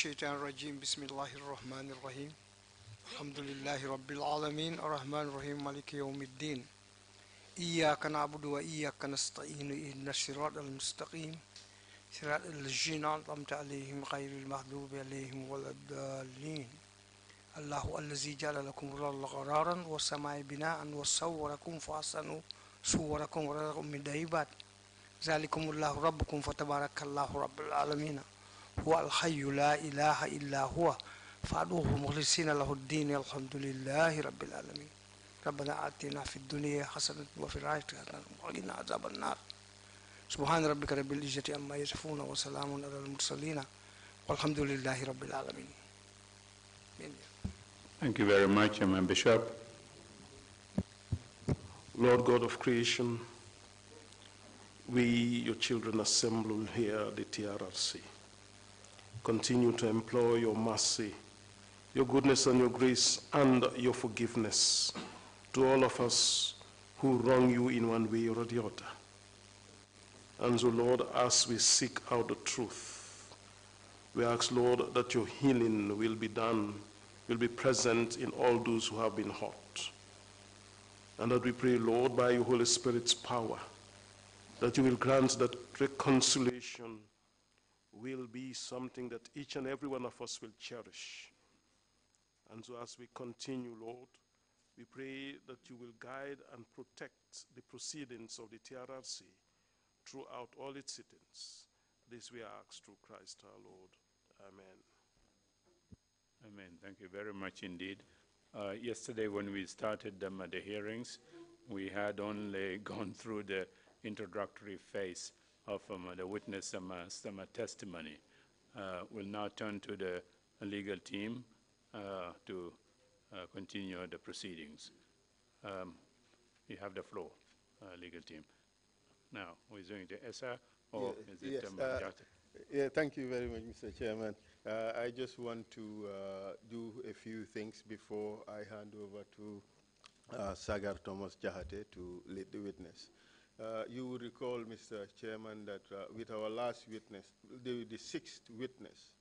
الشيطان الرجيم بسم الله الرحمن الرحيم الحمد لله رب العالمين الرحمن الرحيم مالك يوم الدين إياك نعبد وإياك نستعين إهدنا الصراط المستقيم صراط الذين أنعمت عليهم غير المغضوب عليهم ولا الضالين الله الذي جعل لكم الأرض قرارا والسماء بناء وصوركم فأحسن صوركم ورزقكم من طيبات ذلكم الله ربكم فتبارك الله رب العالمين هو الحي لا إله إلا هو فادعوه مخلصين له الدين الحمد لله رب العالمين ربنا آتنا في الدنيا حسنة وفي الآخرة حسنة وقنا عذاب النار سبحان ربك رب العزة عما يصفون وسلام على المرسلين والحمد لله رب العالمين. Thank you very much, Imam Bishop. Lord God of creation, we, your children, assembled here at the TRRC, continue to implore your mercy, your goodness and your grace and your forgiveness to all of us who wrong you in one way or the other. And so, Lord, as we seek out the truth, we ask, Lord, that your healing will be done, will be present in all those who have been hurt. And that we pray, Lord, by your Holy Spirit's power, that you will grant that reconciliation will be something that each and every one of us will cherish. And so as we continue, Lord, we pray that you will guide and protect the proceedings of the TRRC throughout all its sittings. This we ask through Christ our Lord. Amen. Amen. Thank you very much indeed. Yesterday when we started the hearings, we had only gone through the introductory phase of the witness some testimony. We'll now turn to the legal team to continue the proceedings. You have the floor, legal team. Now, we're doing the ESA, or is it yeah, thank you very much, Mr. Chairman. I just want to do a few things before I hand over to Sagar Thomas Jahate to lead the witness. You will recall, Mr. Chairman, that with our last witness, the sixth witness,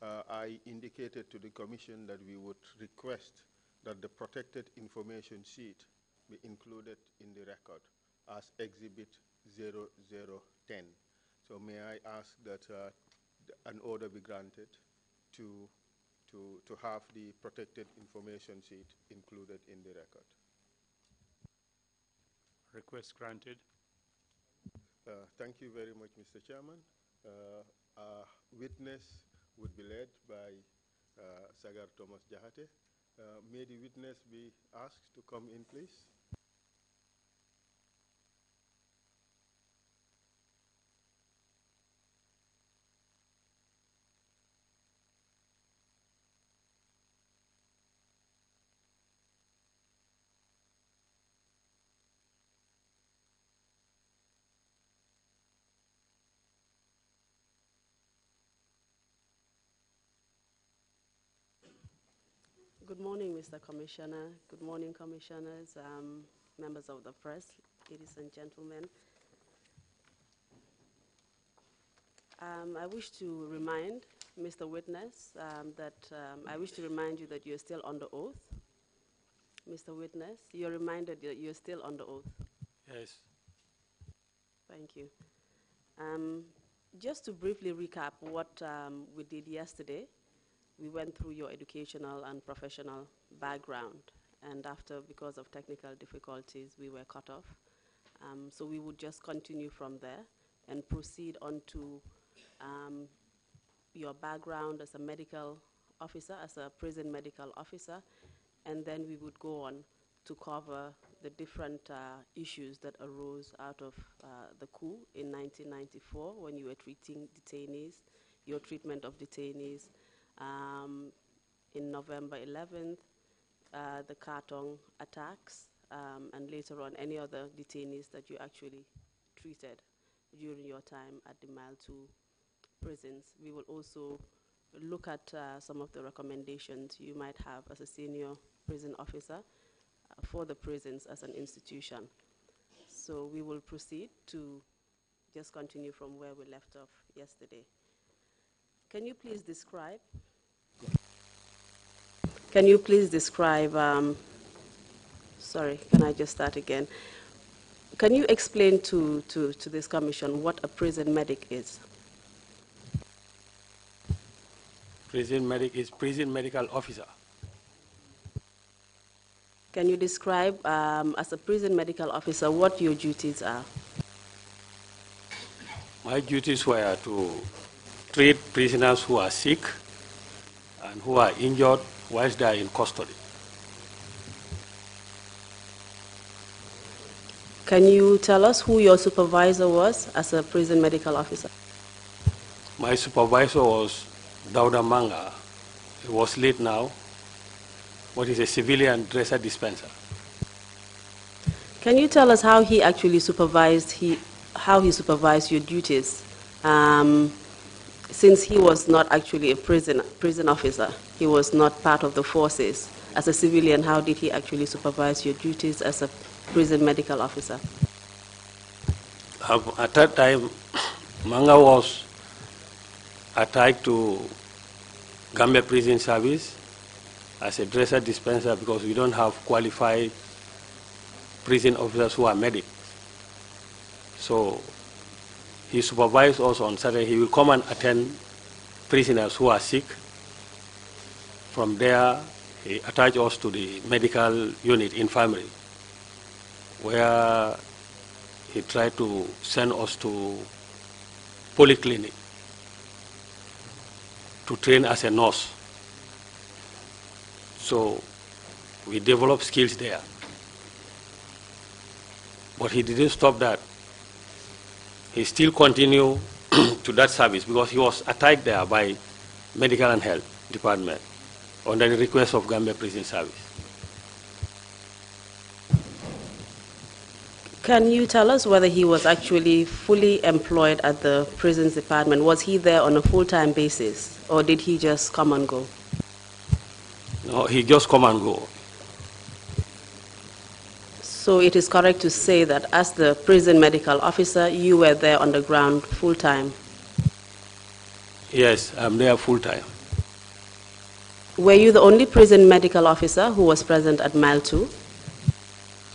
I indicated to the Commission that we would request that the protected information sheet be included in the record as Exhibit 0010. So may I ask that an order be granted to have the protected information sheet included in the record. Request granted. Thank you very much, Mr. Chairman. Our witness would be led by Sagar Thomas Jahate. May the witness be asked to come in, please. Good morning, Mr. Commissioner. Good morning, commissioners, members of the press, ladies and gentlemen. I wish to remind Mr. Witness I wish to remind you that you're still under oath. Mr. Witness, you're reminded that you're still under oath. Yes. Thank you. Just to briefly recap what we did yesterday, we went through your educational and professional background, and after, because of technical difficulties, we were cut off. So we would just continue from there and proceed on to your background as a medical officer, as a prison medical officer, and then we would go on to cover the different issues that arose out of the coup in 1994 when you were treating detainees, your treatment of detainees, in November 11th, the Kartong attacks, and later on any other detainees that you actually treated during your time at the Mile 2 prisons. We will also look at some of the recommendations you might have as a senior prison officer for the prisons as an institution. So we will proceed to just continue from where we left off yesterday. Can you please describe Can you please describe, sorry, can I just start again? Can you explain to this commission what a prison medic is? Prison medic is prison medical officer. Can you describe, as a prison medical officer, what your duties are? My duties were to treat prisoners who are sick and who are injured whilst they are in custody. Can you tell us who your supervisor was as a prison medical officer? My supervisor was Dauda Manga. He was late now, but he's a civilian dresser dispenser. Can you tell us how he actually supervised your duties? Since he was not actually a prison officer, he was not part of the forces. As a civilian, how did he actually supervise your duties as a prison medical officer? At that time, Manga was attached to Gambia Prison Service as a dresser dispenser because we don't have qualified prison officers who are medics. So he supervised us on Saturday. He will come and attend prisoners who are sick. From there, he attached us to the medical unit infirmary, where he tried to send us to polyclinic to train as a nurse. So we developed skills there. But he didn't stop that. He still continued to that service because he was attacked there by Medical and Health Department under the request of Gambia Prison Service. Can you tell us whether he was actually fully employed at the prisons department? Was he there on a full-time basis, or did he just come and go? No, he just come and go. So it is correct to say that as the prison medical officer, you were there on the ground full-time? Yes, I'm there full-time. Were you the only prison medical officer who was present at Mile 2?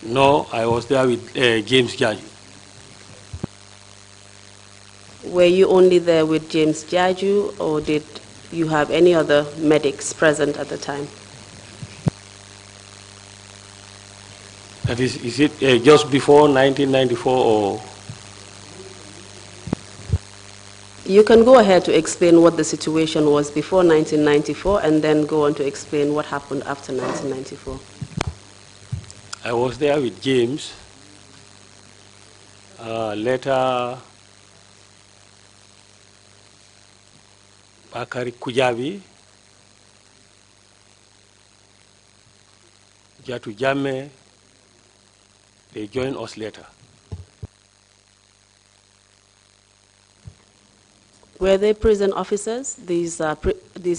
No, I was there with James Jaju. Were you only there with James Jaju, or did you have any other medics present at the time? That is it just before 1994 or? You can go ahead to explain what the situation was before 1994 and then go on to explain what happened after 1994. I was there with James. Later, Bakari Kujabi, Jatu Jame, they joined us later. Were they prison officers, these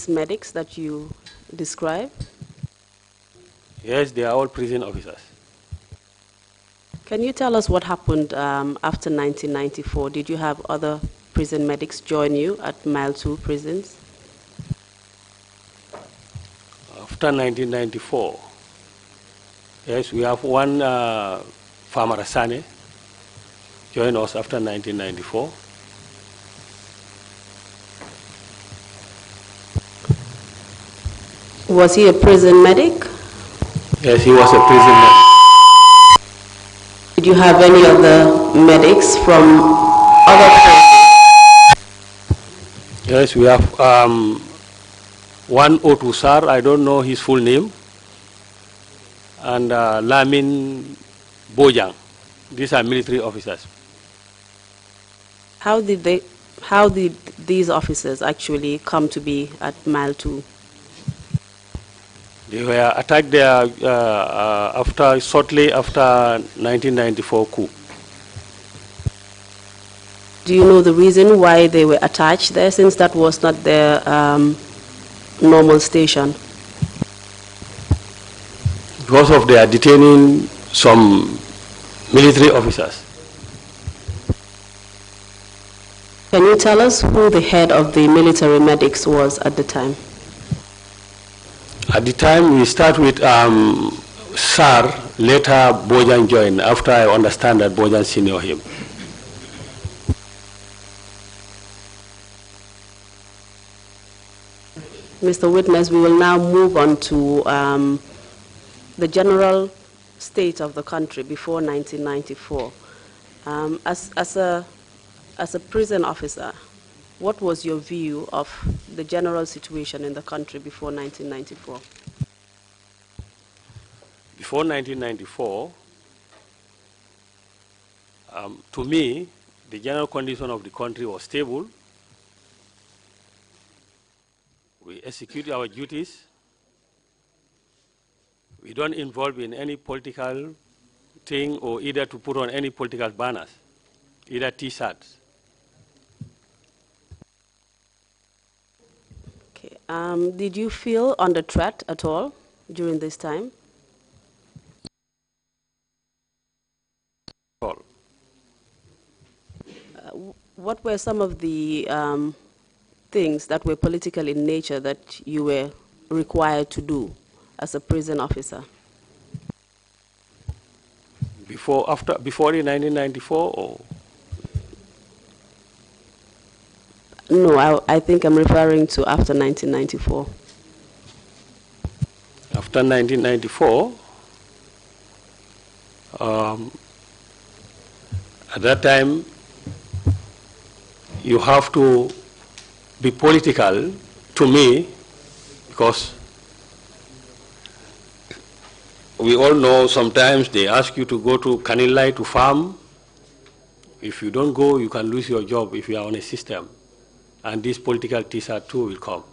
medics that you describe? Yes, they are all prison officers. Can you tell us what happened after 1994? Did you have other prison medics join you at Mile 2 prisons? After 1994, yes, we have one Farmer Asane joined us after 1994. Was he a prison medic? Yes, he was a prison medic. Did you have any other medics from other places? Yes, we have one Otusar, I don't know his full name, and Lamin Bojang. These are military officers. How did these officers actually come to be at Mile 2? They were attacked there shortly after 1994 coup. Do you know the reason why they were attached there, since that was not their normal station? Because of their detaining some military officers. Can you tell us who the head of the military medics was at the time? At the time, we start with Sar, later Bojan joined, after I understand that Bojan senior him. Mr. Witness, we will now move on to the general state of the country before 1994. As a prison officer, what was your view of the general situation in the country before 1994? Before 1994, to me, the general condition of the country was stable. We execute our duties. We don't involve in any political thing or either to put on any political banners, either T-shirts. Okay. Did you feel under threat at all during this time? All. What were some of the things that were political in nature that you were required to do as a prison officer? Before the 1994 or? No, I think I'm referring to after 1994. After 1994, at that time, you have to be political to me, because we all know sometimes they ask you to go to Kanilai to farm. If you don't go, you can lose your job if you are on a system. And this political T-shirt too will come.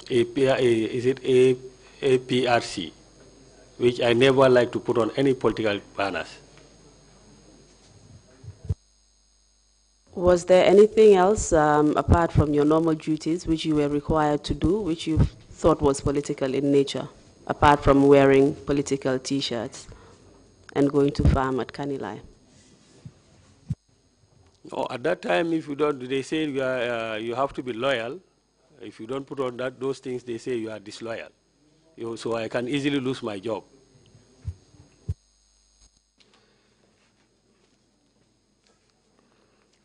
Is it APRC, which I never like to put on any political banners. Was there anything else apart from your normal duties which you were required to do, which you thought was political in nature, apart from wearing political T-shirts and going to farm at Kanilai? No, at that time, if you don't, they say you have to be loyal. If you don't put on those things, they say you are disloyal. So I can easily lose my job.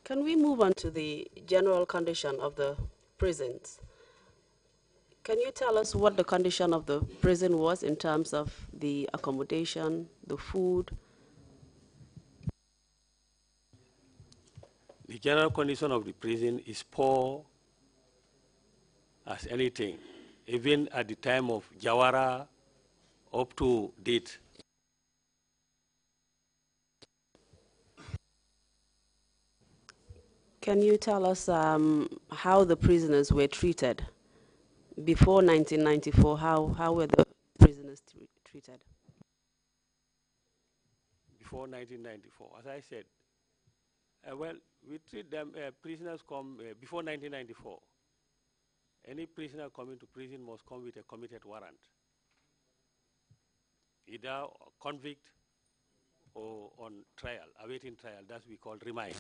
Can we move on to the general condition of the prisons? Can you tell us what the condition of the prison was in terms of the accommodation, the food? The general condition of the prison is poor as anything, even at the time of Jawara up to date. Can you tell us how the prisoners were treated? Before 1994, how were the prisoners treated? Before 1994, as I said, well, we treat them, prisoners come, before 1994, any prisoner coming to prison must come with a committed warrant, either a convict or on trial, awaiting trial. That's what we call remand.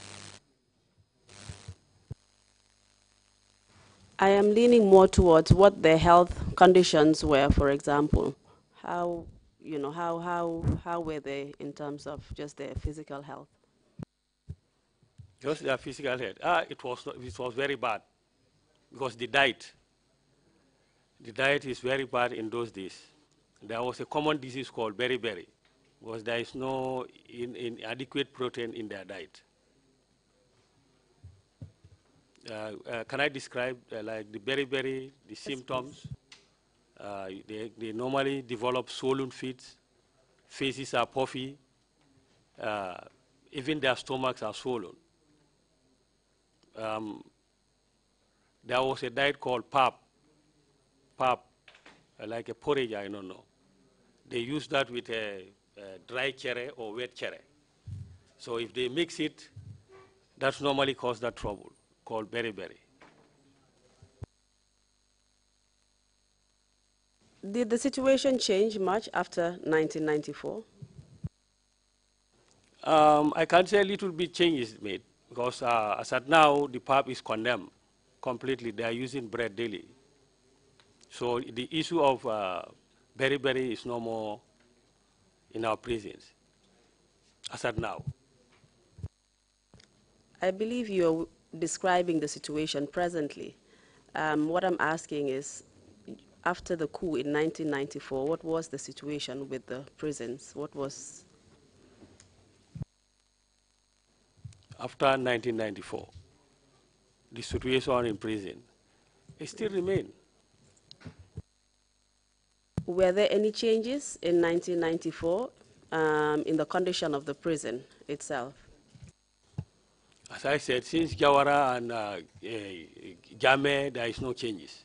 I am leaning more towards what their health conditions were, for example. How were they in terms of just their physical health? Just their physical health. It was very bad, because the diet is very bad in those days. There was a common disease called beriberi, because there is no inadequate protein in their diet. Can I describe like the beriberi, the symptoms? They normally develop swollen feet, faces are puffy, even their stomachs are swollen. There was a diet called pap, like a porridge, I don't know. They use that with a dry cherry or wet cherry. So if they mix it, that's normally cause that trouble, called beriberi. Did the situation change much after 1994? I can say a little bit changes made, because as at now, the pub is condemned completely. They are using bread daily. So the issue of beriberi is no more in our prisons as at now. I believe you're describing the situation presently. What I'm asking is, after the coup in 1994, what was the situation with the prisons? What was... After 1994, the situation in prison, it still remains. Were there any changes in 1994 in the condition of the prison itself? As I said, since Jawara and Jame, there is no changes.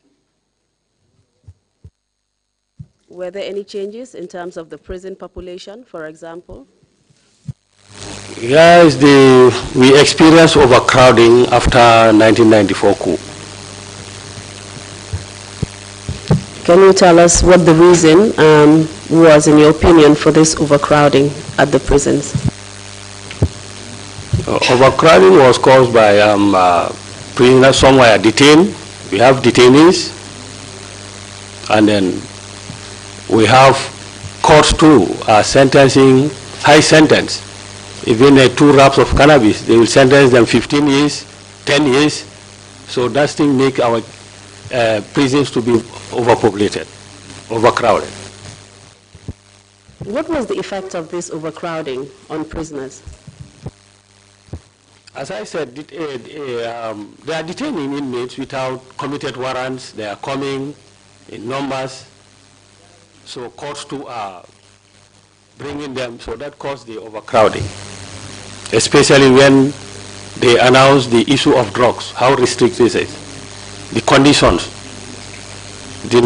Were there any changes in terms of the prison population, for example? Yes, we experienced overcrowding after 1994 coup. Can you tell us what the reason was, in your opinion, for this overcrowding at the prisons? Overcrowding was caused by prisoners somewhere detained. We have detainees, and then we have courts too sentencing high sentence. Even 2 wraps of cannabis, they will sentence them 15 years, 10 years. So that thing make our prisons to be overpopulated, overcrowded. What was the effect of this overcrowding on prisoners? As I said, they are detaining inmates without committed warrants. They are coming in numbers. So courts too are bringing them, so that caused the overcrowding. Especially when they announce the issue of drugs, how restricted it is, the conditions, the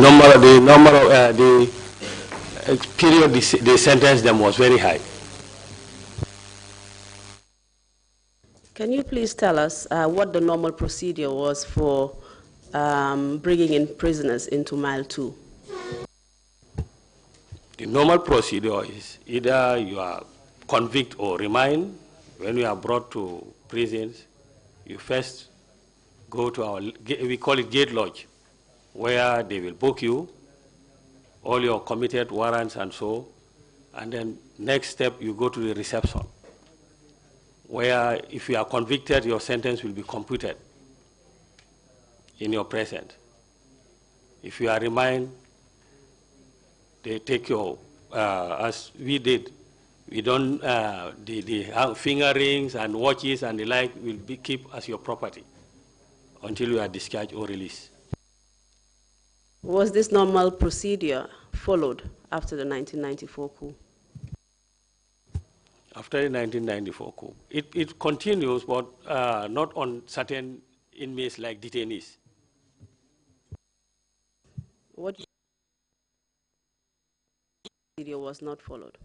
period they sentenced them was very high. Can you please tell us what the normal procedure was for bringing in prisoners into Mile 2? The normal procedure is either you are convict or remand. When you are brought to prisons, you first go to our, we call it gate lodge, where they will book you, all your committed warrants and so, and then next step you go to the reception, where if you are convicted, your sentence will be computed in your presence. If you are remanded, they take your, as we did, we don't, the finger rings and watches and the like will be kept as your property until you are discharged or released. Was this normal procedure followed after the 1994 coup? After the 1994 coup, it continues, but not on certain inmates like detainees. What procedure was not followed?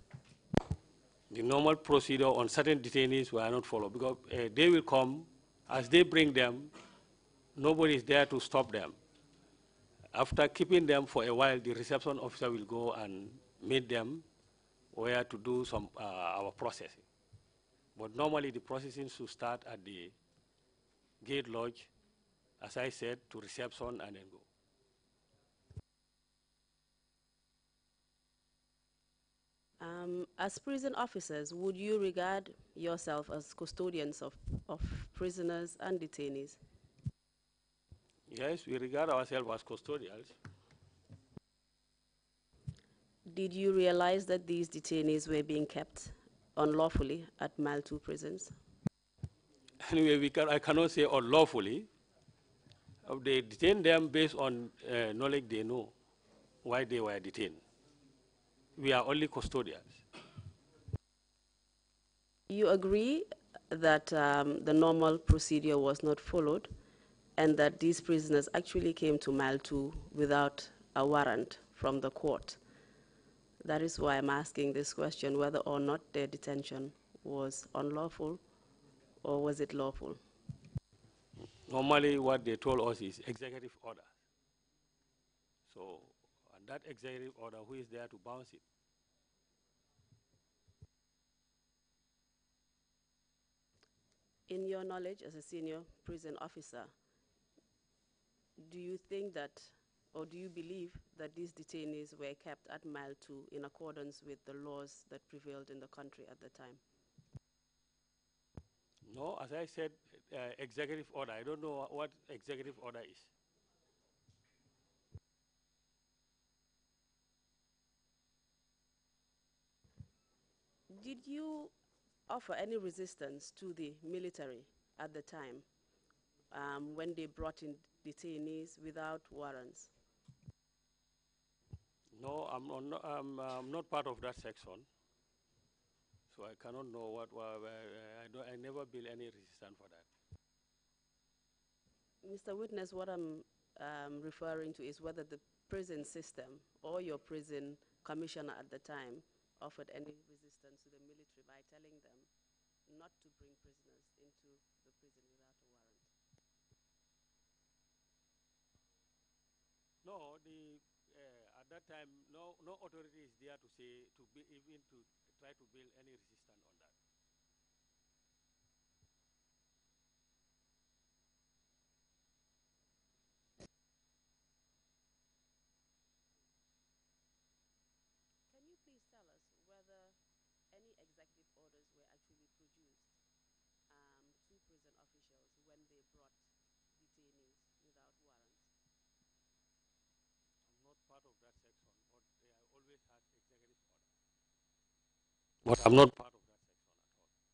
The normal procedure on certain detainees were not followed because they will come, as they bring them, nobody is there to stop them. After keeping them for a while, the reception officer will go and meet them where to do some our processing. But normally the processing should start at the gate lodge, as I said, to reception and then go. As prison officers, would you regard yourself as custodians of prisoners and detainees? Yes, we regard ourselves as custodians. Did you realize that these detainees were being kept unlawfully at Mile 2 prisons? Anyway, I cannot say unlawfully. They detain them based on knowledge they know why they were detained. We are only custodians. You agree that the normal procedure was not followed and that these prisoners actually came to Mile 2 without a warrant from the court. That is why I'm asking this question, whether or not their detention was unlawful or was it lawful? Normally what they told us is executive order. So, and that executive order, who is there to bounce it? In your knowledge as a senior prison officer, do you think that or do you believe that these detainees were kept at Mile 2 in accordance with the laws that prevailed in the country at the time? No, as I said, executive order. I don't know what executive order is. Did you offer any resistance to the military at the time when they brought in detainees without warrants? No, I'm not part of that section, so I cannot know I never built any resistance for that. Mr. Witness, what I'm referring to is whether the prison system or your prison commissioner at the time offered any resistance to the military by telling them not to bring prisoners into the prison without a warrant. No, at that time, no authority is there to say even to try to build any resistance on that. Can you please tell us whether any executive orders were actually produced to prison officials when they brought detainees without warrants? I'm not part of that section, but I always had executive order. But I'm not part of that section at all.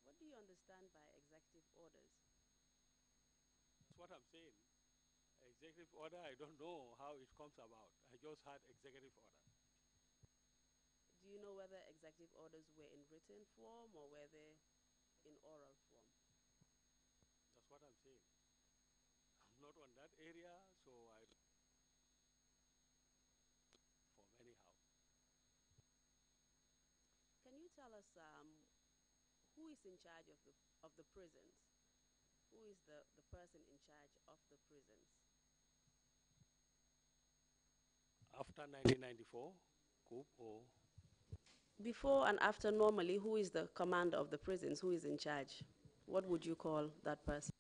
What do you understand by executive orders? That's what I'm saying. Executive order, I don't know how it comes about. I just had executive order. Do you know whether executive orders were in written form or were they in oral form? That's what I'm saying. I'm not on that area, so I don't form anyhow. Can you tell us who is in charge of the prisons? Who is the person in charge of the prisons? After 1994 coup, or Before and after, normally, who is the commander of the prisons? Who is in charge? What would you call that person?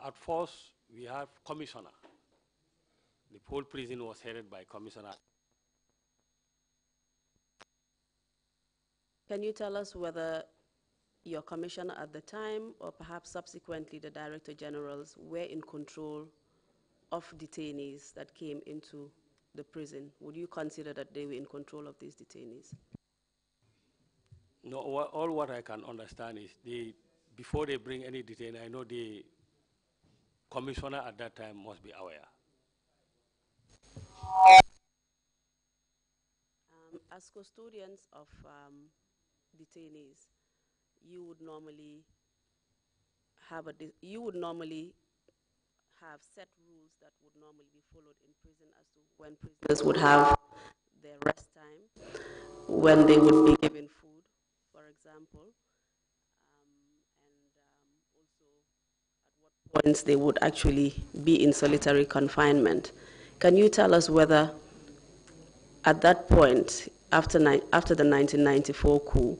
at first we have commissioner. The whole prison was headed by commissioner. Can you tell us whether your commissioner at the time or perhaps subsequently the director generals were in control of detainees that came into the prison? Would you consider that they were in control of these detainees? No, all what I can understand is before they bring any detainee, I know the commissioner at that time must be aware. As custodians of detainees, you would normally have set rules that would normally be followed in prison as to when prisoners would have their rest time, when they would be given food, for example, and also at what points they would actually be in solitary confinement. Can you tell us whether at that point, after the 1994 coup,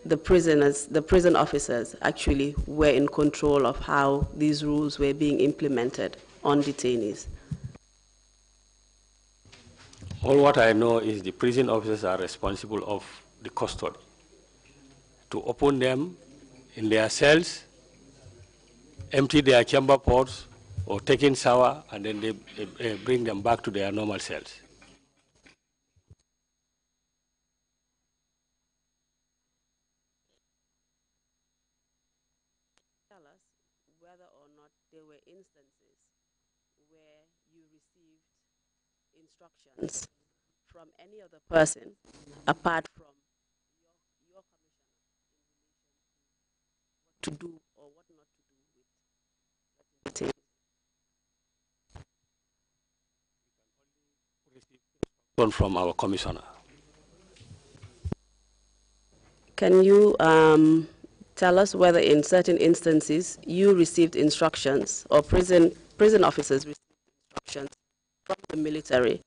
the prison officers actually were in control of how these rules were being implemented on detainees? All what I know is the prison officers are responsible of the custody. To open them in their cells, empty their chamber pots, or take in shower, and then they bring them back to their normal cells. Tell us whether or not there were instances where you received instructions from any other person apart from your commissioner in relation to what to do or what not to do with detainees. From our commissioner. Can you tell us whether in certain instances you received instructions or prison officers received instructions from the military?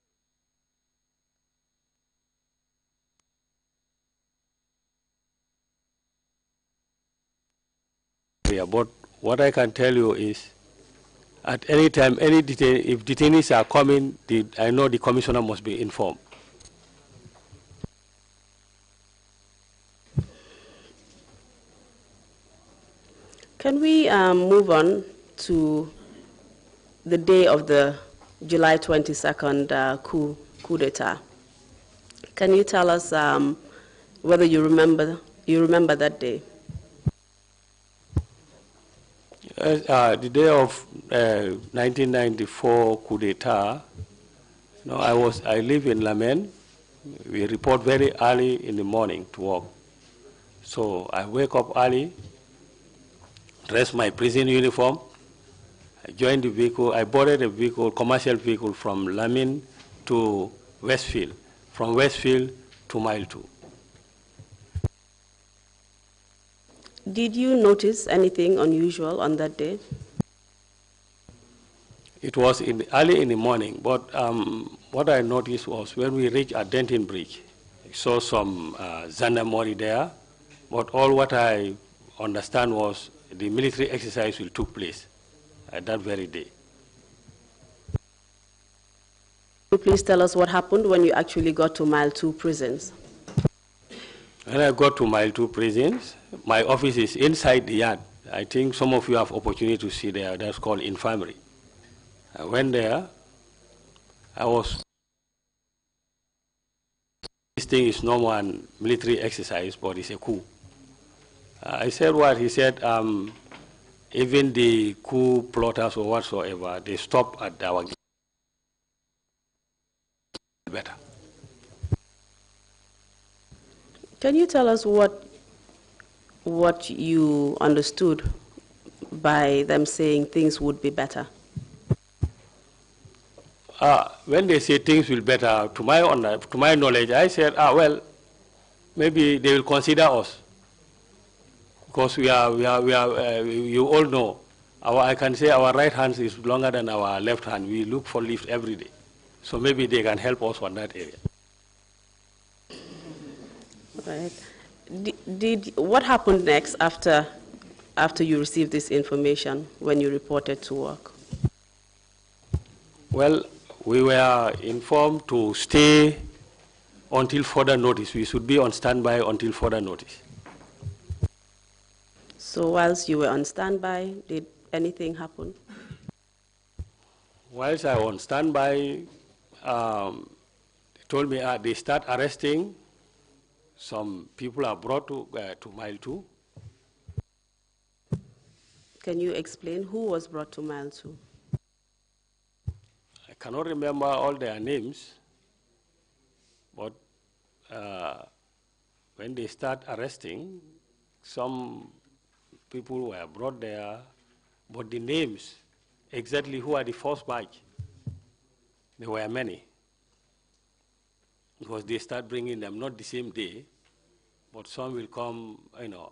About what I can tell you is, at any time, if detainees are coming, I know the commissioner must be informed. Can we move on to the day of the July 22nd coup d'etat? Can you tell us whether you remember that day? The day of 1994 coup d'etat, I live in Lamen. We report very early in the morning to work. So I wake up early, dress my prison uniform, I joined the vehicle. I boarded a vehicle, commercial vehicle from Lamin to Westfield, from Westfield to Mile 2. Did you notice anything unusual on that day? It was early in the morning, but what I noticed was when we reached Denton Bridge, I saw some gendarmerie there, but all what I understand was the military exercise will took place at that very day. Please tell us what happened when you actually got to Mile 2 prisons. When I got to Mile 2 prisons, my office is inside the yard. I think some of you have opportunity to see there. That's called infirmary. I went there. This thing is normal and military exercise, but it's a coup. I said what? He said, even the coup plotters or whatsoever, they stop at our gate. Better. Can you tell us what you understood by them saying things would be better? When they say things will be better, to my knowledge, I said, well, maybe they will consider us. Because you all know, I can say our right hand is longer than our left hand. We look for lift every day. So maybe they can help us on that area. Right. What happened next after you received this information when you reported to work? Well, we were informed to stay until further notice. We should be on standby until further notice. So whilst you were on standby, did anything happen? Whilst I was on standby, they told me they start arresting. Some people are brought to Mile 2. Can you explain who was brought to Mile 2? I cannot remember all their names, but when they start arresting, some people were brought there, but the names, exactly who are the first batch, there were many. Because they start bringing them, not the same day, but some will come,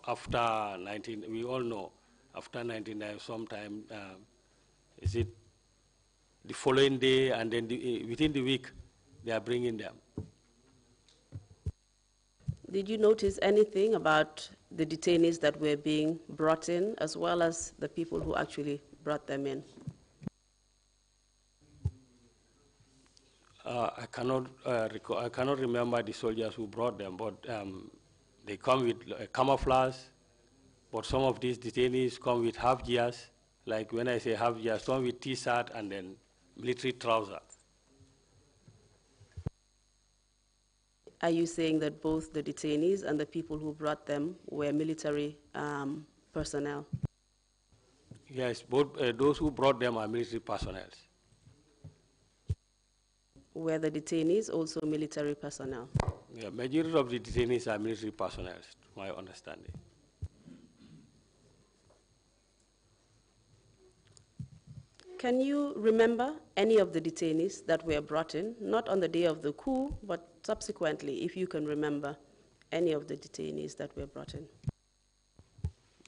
after 19, we all know, after 99, sometime, is it the following day, and then within the week, they are bringing them. Did you notice anything about the detainees that were being brought in, as well as the people who actually brought them in? I cannot remember the soldiers who brought them, but they come with camouflage. But some of these detainees come with half gears. Like when I say half gears, some with T-shirt and then military trouser. Are you saying that both the detainees and the people who brought them were military personnel? Yes, both those who brought them are military personnel. Were the detainees also military personnel? Yeah, majority of the detainees are military personnel, to my understanding. Can you remember any of the detainees that were brought in, not on the day of the coup, but subsequently, if you can remember any of the detainees that were brought in?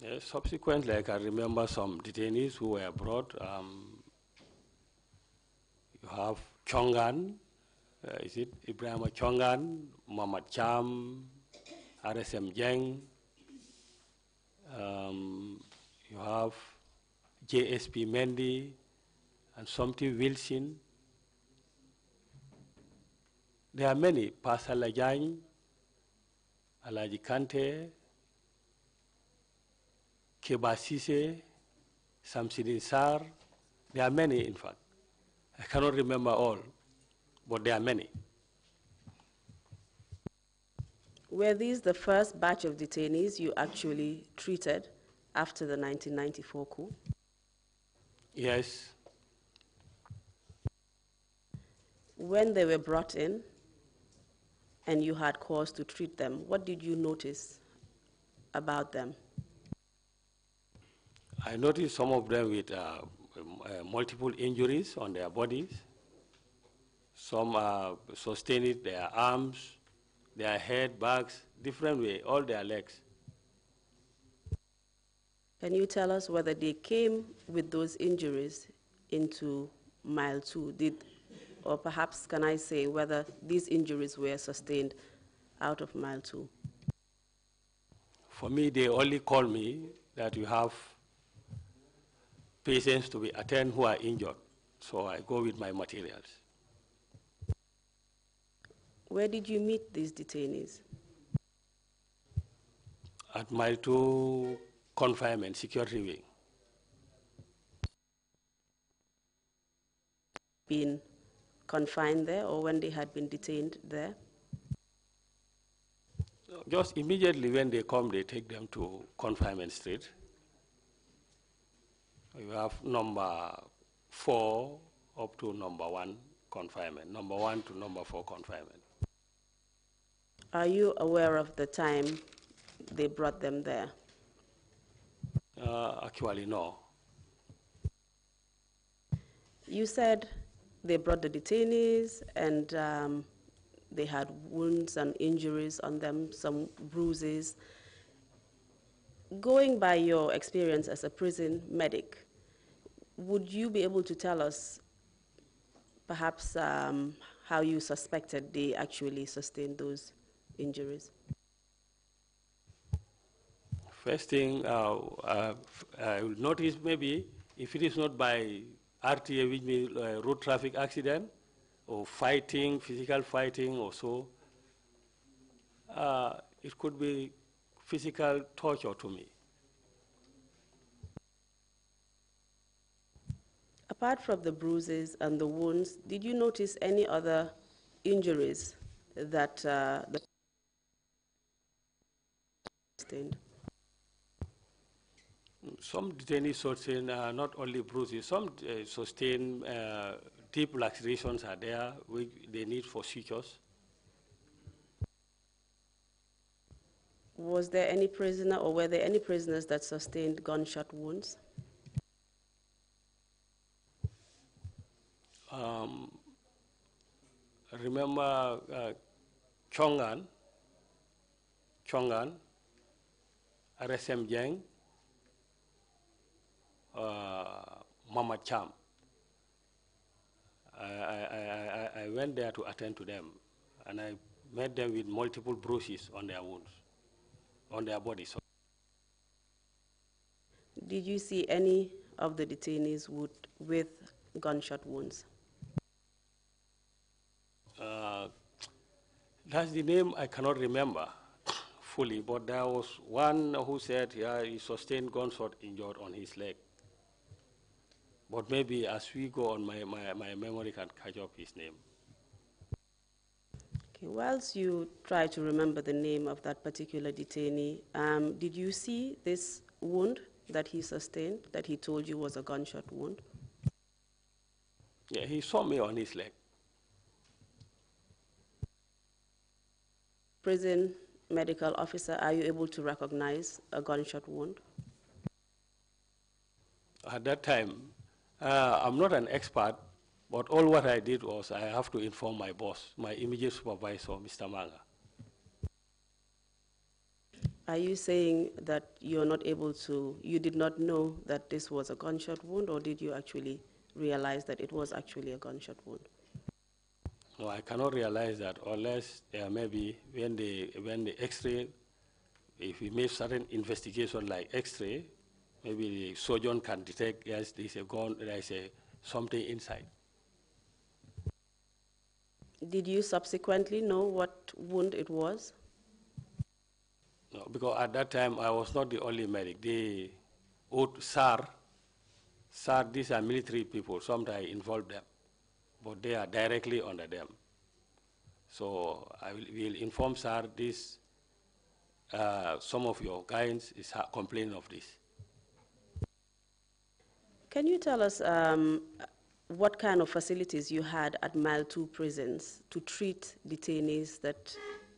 Yes, subsequently, I can remember some detainees who were brought. You have Chongan, is it Ibrahim Chongan, Muhammad Cham, RSM Jeng. You have JSP Mendy, and something Wilson. There are many, Pastor Lajany, Alaji Kante, Keba Sise, Samsidin Sar. There are many, in fact. I cannot remember all, but there are many. Were these the first batch of detainees you actually treated after the 1994 coup? Yes. When they were brought in and you had cause to treat them, what did you notice about them? I noticed some of them with multiple injuries on their bodies. Some sustained their arms, their head, backs, different way, all their legs. Can you tell us whether they came with those injuries into mile 2? Or perhaps can I say whether these injuries were sustained out of mile 2? For me, they only call me that you have patients to be attended who are injured. So I go with my materials. Where did you meet these detainees? At mile 2 confinement, security wing. Been confined there or when they had been detained there? Just immediately when they come, they take them to confinement street. You have number 4 up to number 1 confinement, number 1 to number 4 confinement. Are you aware of the time they brought them there? Actually, no. You said they brought the detainees and they had wounds and injuries on them, some bruises. Going by your experience as a prison medic, would you be able to tell us perhaps how you suspected they actually sustained those injuries? First thing, I will notice maybe if it is not by RTA, which means road traffic accident, or fighting, physical fighting or so, it could be physical torture to me. Apart from the bruises and the wounds, did you notice any other injuries that sustained? Some detainees sustain not only bruises, some sustain deep lacerations are there, which they need for sutures. Was there any prisoner or were there any prisoners that sustained gunshot wounds? Remember Chongan, RSM Jeng, Mama Cham. I went there to attend to them, and I met them with multiple bruises on their wounds, on their bodies. Did you see any of the detainees with gunshot wounds? That's the name I cannot remember fully, but there was one who said he sustained gunshot injured on his leg. But maybe as we go on, my memory can catch up his name. Okay, whilst you try to remember the name of that particular detainee, did you see this wound that he sustained, that he told you was a gunshot wound? Yeah, he saw me on his leg. Prison medical officer, are you able to recognize a gunshot wound? At that time, I'm not an expert, but all what I did was I have to inform my boss, my immediate supervisor, Mr. Manga. Are you saying that you're not able to, you did not know that this was a gunshot wound, or did you actually realize that it was actually a gunshot wound? No, I cannot realize that unless maybe when the X-ray, if we make certain investigation like X-ray, maybe the surgeon can detect, yes, there's a gun, there's something inside. Did you subsequently know what wound it was? No, because at that time I was not the only medic. The SAR, these are military people, sometimes I involve them, but they are directly under them. So I will inform SAR this, some of your guys is complaining of this. Can you tell us what kind of facilities you had at Mile 2 prisons to treat detainees that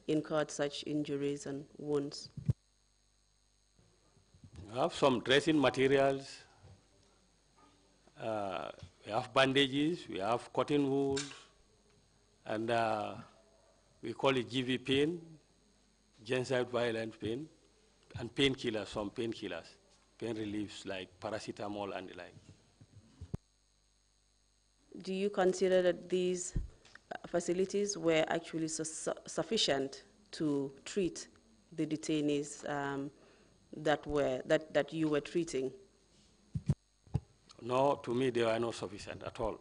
incurred such injuries and wounds? We have some dressing materials, we have bandages, we have cotton wool, and we call it GV pain, genocide violent pain, and painkillers, some painkillers, pain reliefs like paracetamol and the like. Do you consider that these facilities were actually sufficient to treat the detainees that you were treating? No, to me they are not sufficient at all.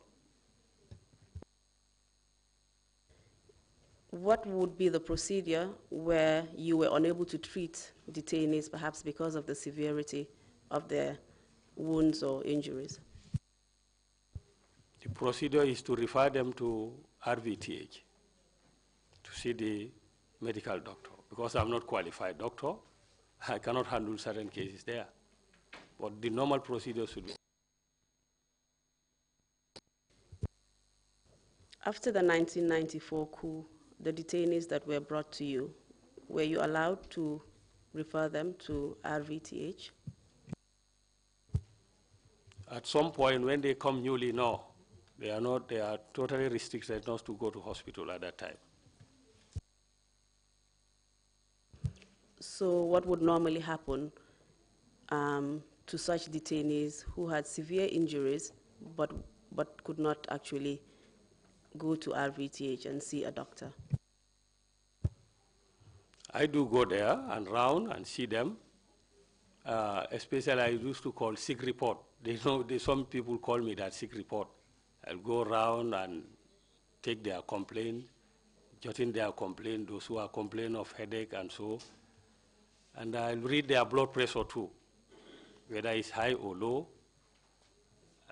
What would be the procedure where you were unable to treat detainees, perhaps because of the severity of their wounds or injuries? The procedure is to refer them to RVTH to see the medical doctor. Because I'm not qualified doctor, I cannot handle certain cases there. But the normal procedure should be. After the 1994 coup, the detainees that were brought to you, were you allowed to refer them to RVTH? At some point when they come newly, no. They are not, they are totally restricted not to go to hospital at that time. So what would normally happen to such detainees who had severe injuries but could not actually go to RVTH and see a doctor? I do go there and round and see them. Especially I used to call sick report. Some people call me that sick report. I'll go around and take their complaint, jotting their complaint, those who are complaining of headache and so. And I'll read their blood pressure too, whether it's high or low.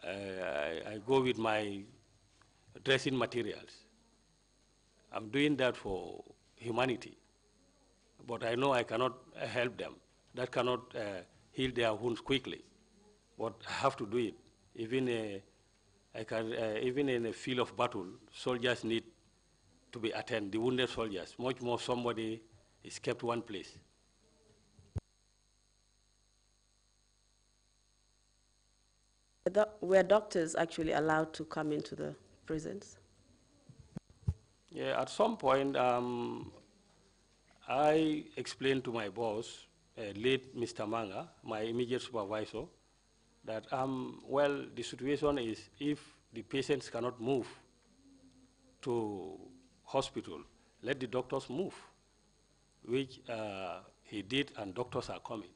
I go with my dressing materials. I'm doing that for humanity. But I know I cannot help them. That cannot heal their wounds quickly. But I have to do it. Even in a field of battle, soldiers need to be attended, the wounded soldiers. Much more somebody is kept one place. Were doctors actually allowed to come into the prisons? Yeah, at some point, I explained to my boss, late Mr. Manga, my immediate supervisor, that, well, the situation is if the patients cannot move to hospital, let the doctors move, which he did, and doctors are coming.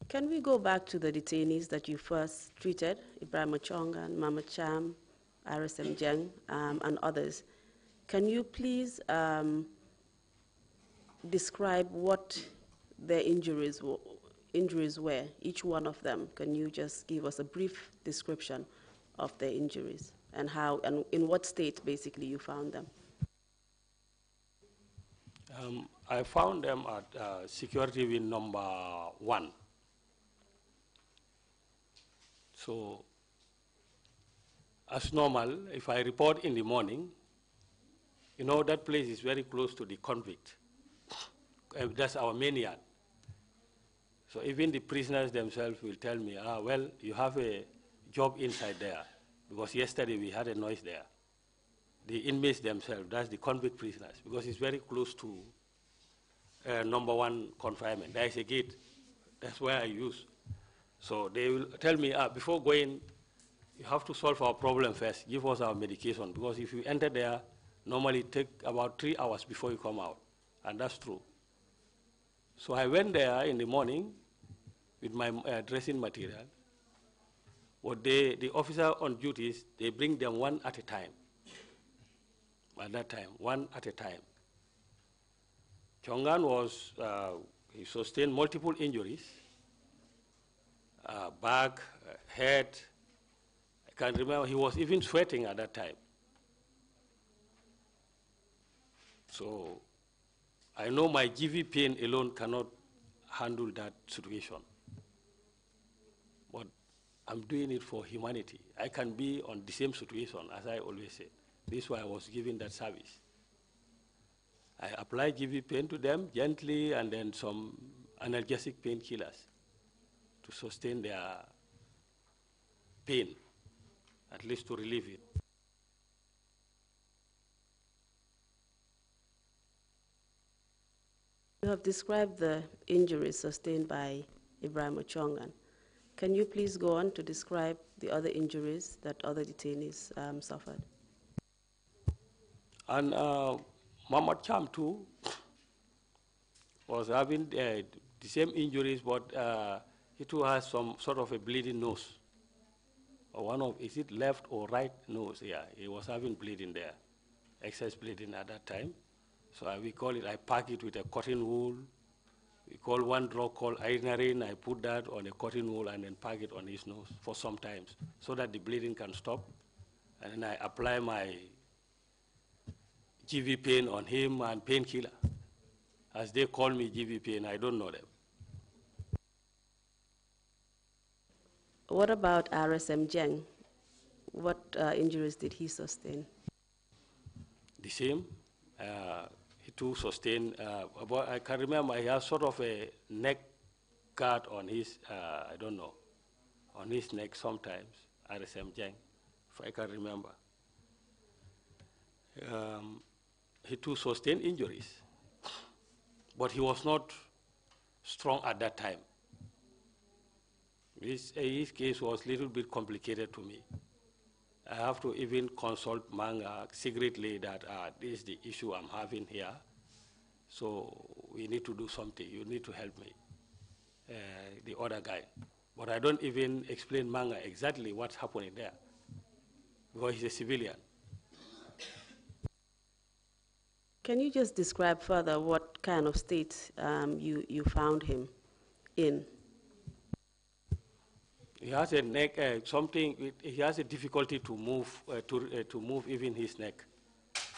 Can we go back to the detainees that you first treated, Ibrahim Ochonga and Mama Cham, RSM Jeng, and others? Can you please describe what their injuries were, each one of them? Can you just give us a brief description of their injuries and how, and in what state basically you found them? I found them at security wing number 1. So, as normal, if I report in the morning, you know, that place is very close to the convict. That's our main yard. So even the prisoners themselves will tell me, well, you have a job inside there, because yesterday we had a noise there. The inmates themselves, that's the convict prisoners, because it's very close to number 1 confinement. There is a gate, that's where I use. So they will tell me, before going, you have to solve our problem first, give us our medication, because if you enter there, normally it takes about 3 hours before you come out, and that's true. So I went there in the morning, with my dressing material. But the officer on duties, they bring them one at a time. At that time, one at a time. Chongan was, he sustained multiple injuries, back, head. I can remember he was even sweating at that time. So I know my GV pain alone cannot handle that situation. But I'm doing it for humanity. I can be on the same situation, as I always say. This is why I was given that service. I apply GV pain to them gently, and then some analgesic painkillers to sustain their pain, at least to relieve it. You have described the injuries sustained by Ibrahim Ochongan. Can you please go on to describe the other injuries that other detainees suffered? And Mamad Cham too was having the same injuries, but he too has some sort of a bleeding nose. Or is it left or right nose? Yeah, he was having bleeding there, excess bleeding at that time. So we call it, I pack it with a cotton wool. We call one drug called iodine. I put that on a cotton wool and then pack it on his nose for some times so that the bleeding can stop. And then I apply my GV pain on him and painkiller. As they call me GV pain, I don't know them. What about RSM Jeng? What injuries did he sustain? The same. He too sustained, I can remember he has sort of a neck guard on his, I don't know, on his neck sometimes, RSM Jeng, if I can remember. He too sustained injuries, but he was not strong at that time. His case was a little bit complicated to me. I have to even consult Manga secretly that this is the issue I'm having here. So we need to do something. You need to help me, the other guy. But I don't even explain Manga exactly what's happening there because he's a civilian. Can you just describe further what kind of state you found him in? He has a neck, he has a difficulty to move, to move even his neck.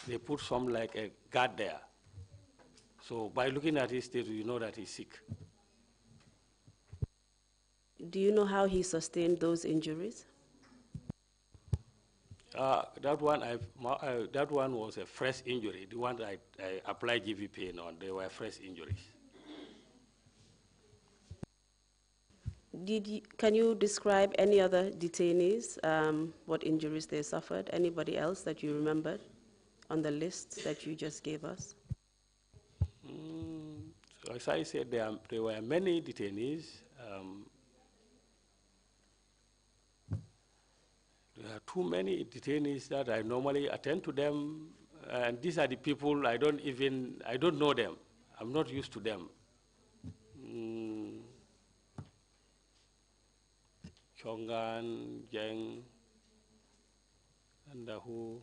They put some like a guard there. So by looking at his state, you know that he's sick. Do you know how he sustained those injuries? That one was a fresh injury. The one I applied GV pain on, they were fresh injuries. Can you describe any other detainees, what injuries they suffered? Anybody else that you remembered on the list that you just gave us? So as I said, there were many detainees. There are too many detainees that I normally attend to them, and these are the people I don't know them. I'm not used to them. Chongan, Jeng, and who?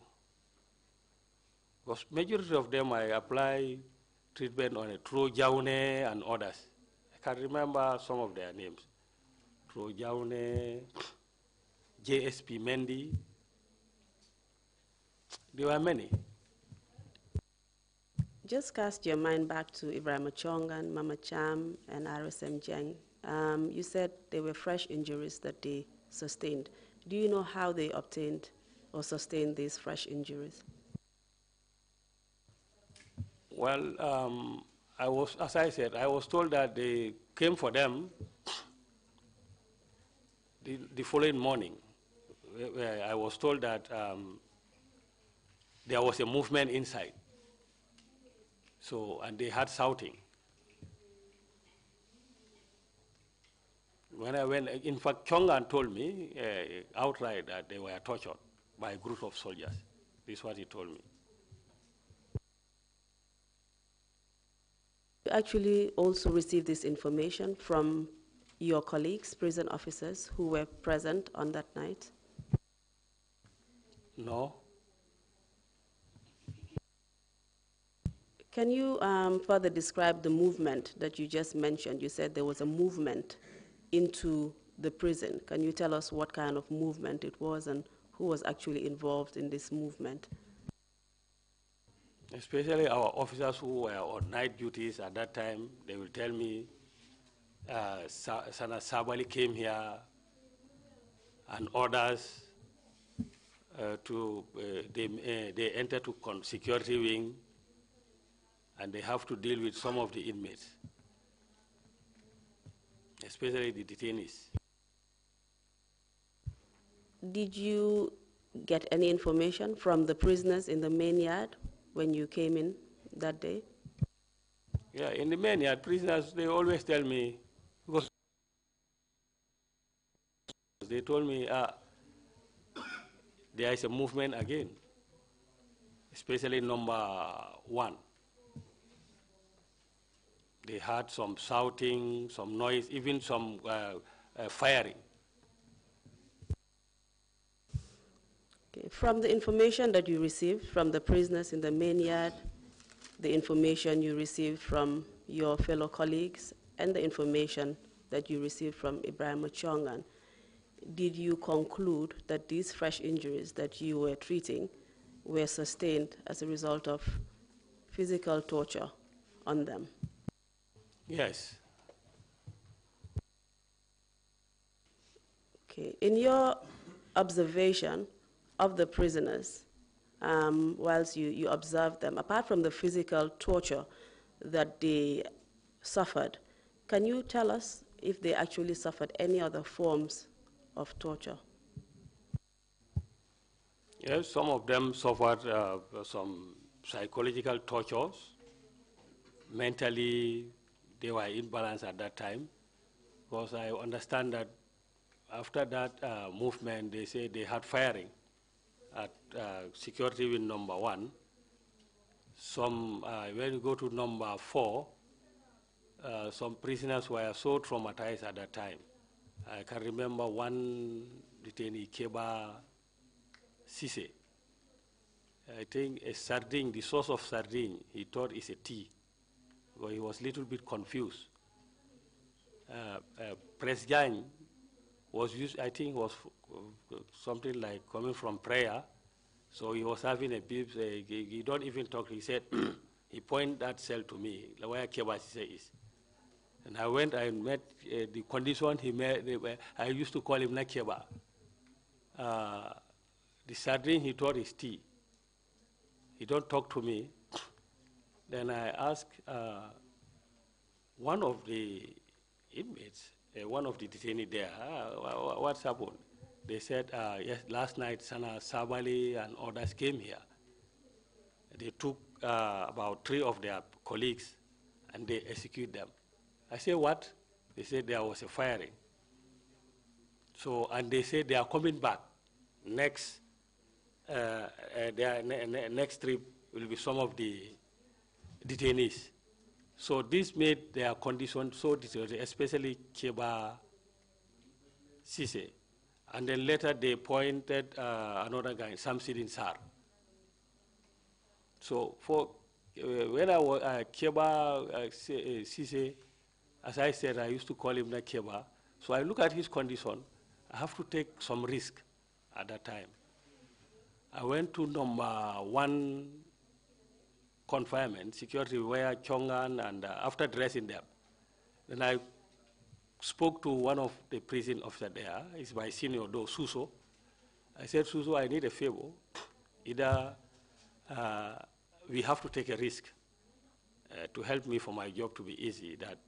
Because majority of them I apply treatment on a Tro Jaune and others. I can remember some of their names. Tro Jaune, JSP Mendy. There were many. Just cast your mind back to Ibrahim Chongan, Mama Cham, and RSM Jeng. You said they were fresh injuries that they sustained. Do you know how they obtained or sustained these fresh injuries? Well, as I said, I was told that they came for them the following morning. Where I was told that there was a movement inside. So, and they had shouting. When I went, in fact, Chongan told me outright that they were tortured by a group of soldiers. This is what he told me. You actually also received this information from your colleagues, prison officers, who were present on that night? No. Can you further describe the movement that you just mentioned? You said there was a movement into the prison. Can you tell us what kind of movement it was and who was actually involved in this movement? Especially our officers who were on night duties at that time, they will tell me Sana Sabali came here and others they enter to security wing and they have to deal with some of the inmates, especially the detainees. Did you get any information from the prisoners in the main yard when you came in that day? Yeah, in the main yard, prisoners, they always tell me, because they told me there is a movement again, especially number 1. They had some shouting, some noise, even some firing. Okay. From the information that you received from the prisoners in the main yard, the information you received from your fellow colleagues, and the information that you received from Ibrahim Chongan, did you conclude that these fresh injuries that you were treating were sustained as a result of physical torture on them? Yes. Okay. In your observation of the prisoners, whilst you observed them, apart from the physical torture that they suffered, can you tell us if they actually suffered any other forms of torture? Yes, some of them suffered some psychological tortures. Mentally, they were imbalanced at that time, because I understand that after that movement, they say they had firing at security wing number 1. Some, when you go to number 4, some prisoners were so traumatized at that time. I can remember one detainee, Keba Sise. I think a sardine, the source of sardine, he thought is a tea, because he was a little bit confused. Presjang was used, I think, was something like coming from prayer. So he was having a beep, he don't even talk. He said, he pointed that cell to me, where Keba Sise is. And I went, I met the condition he made, I used to call him Nakeba. The sardine he thought is tea. He don't talk to me. Then I asked one of the inmates, one of the detainees there, what's happened? They said, yes, last night Sana Sabali and others came here. They took about 3 of their colleagues and they executed them. I said, what? They said there was a firing. So, and they said they are coming back. Next, their next trip will be some of the detainees. So this made their condition so deteriorated, especially Keba Sise. And then later they appointed another guy, Samsidin Sar. So for when I was Keba Sise, as I said, I used to call him Nakeba. So I look at his condition. I have to take some risk at that time. I went to number 1 confinement, security, where Chongan, and after dressing them, then I spoke to one of the prison officers there. It's my senior, though, Suso. I said, Suso, I need a favor. Either we have to take a risk to help me for my job to be easy, that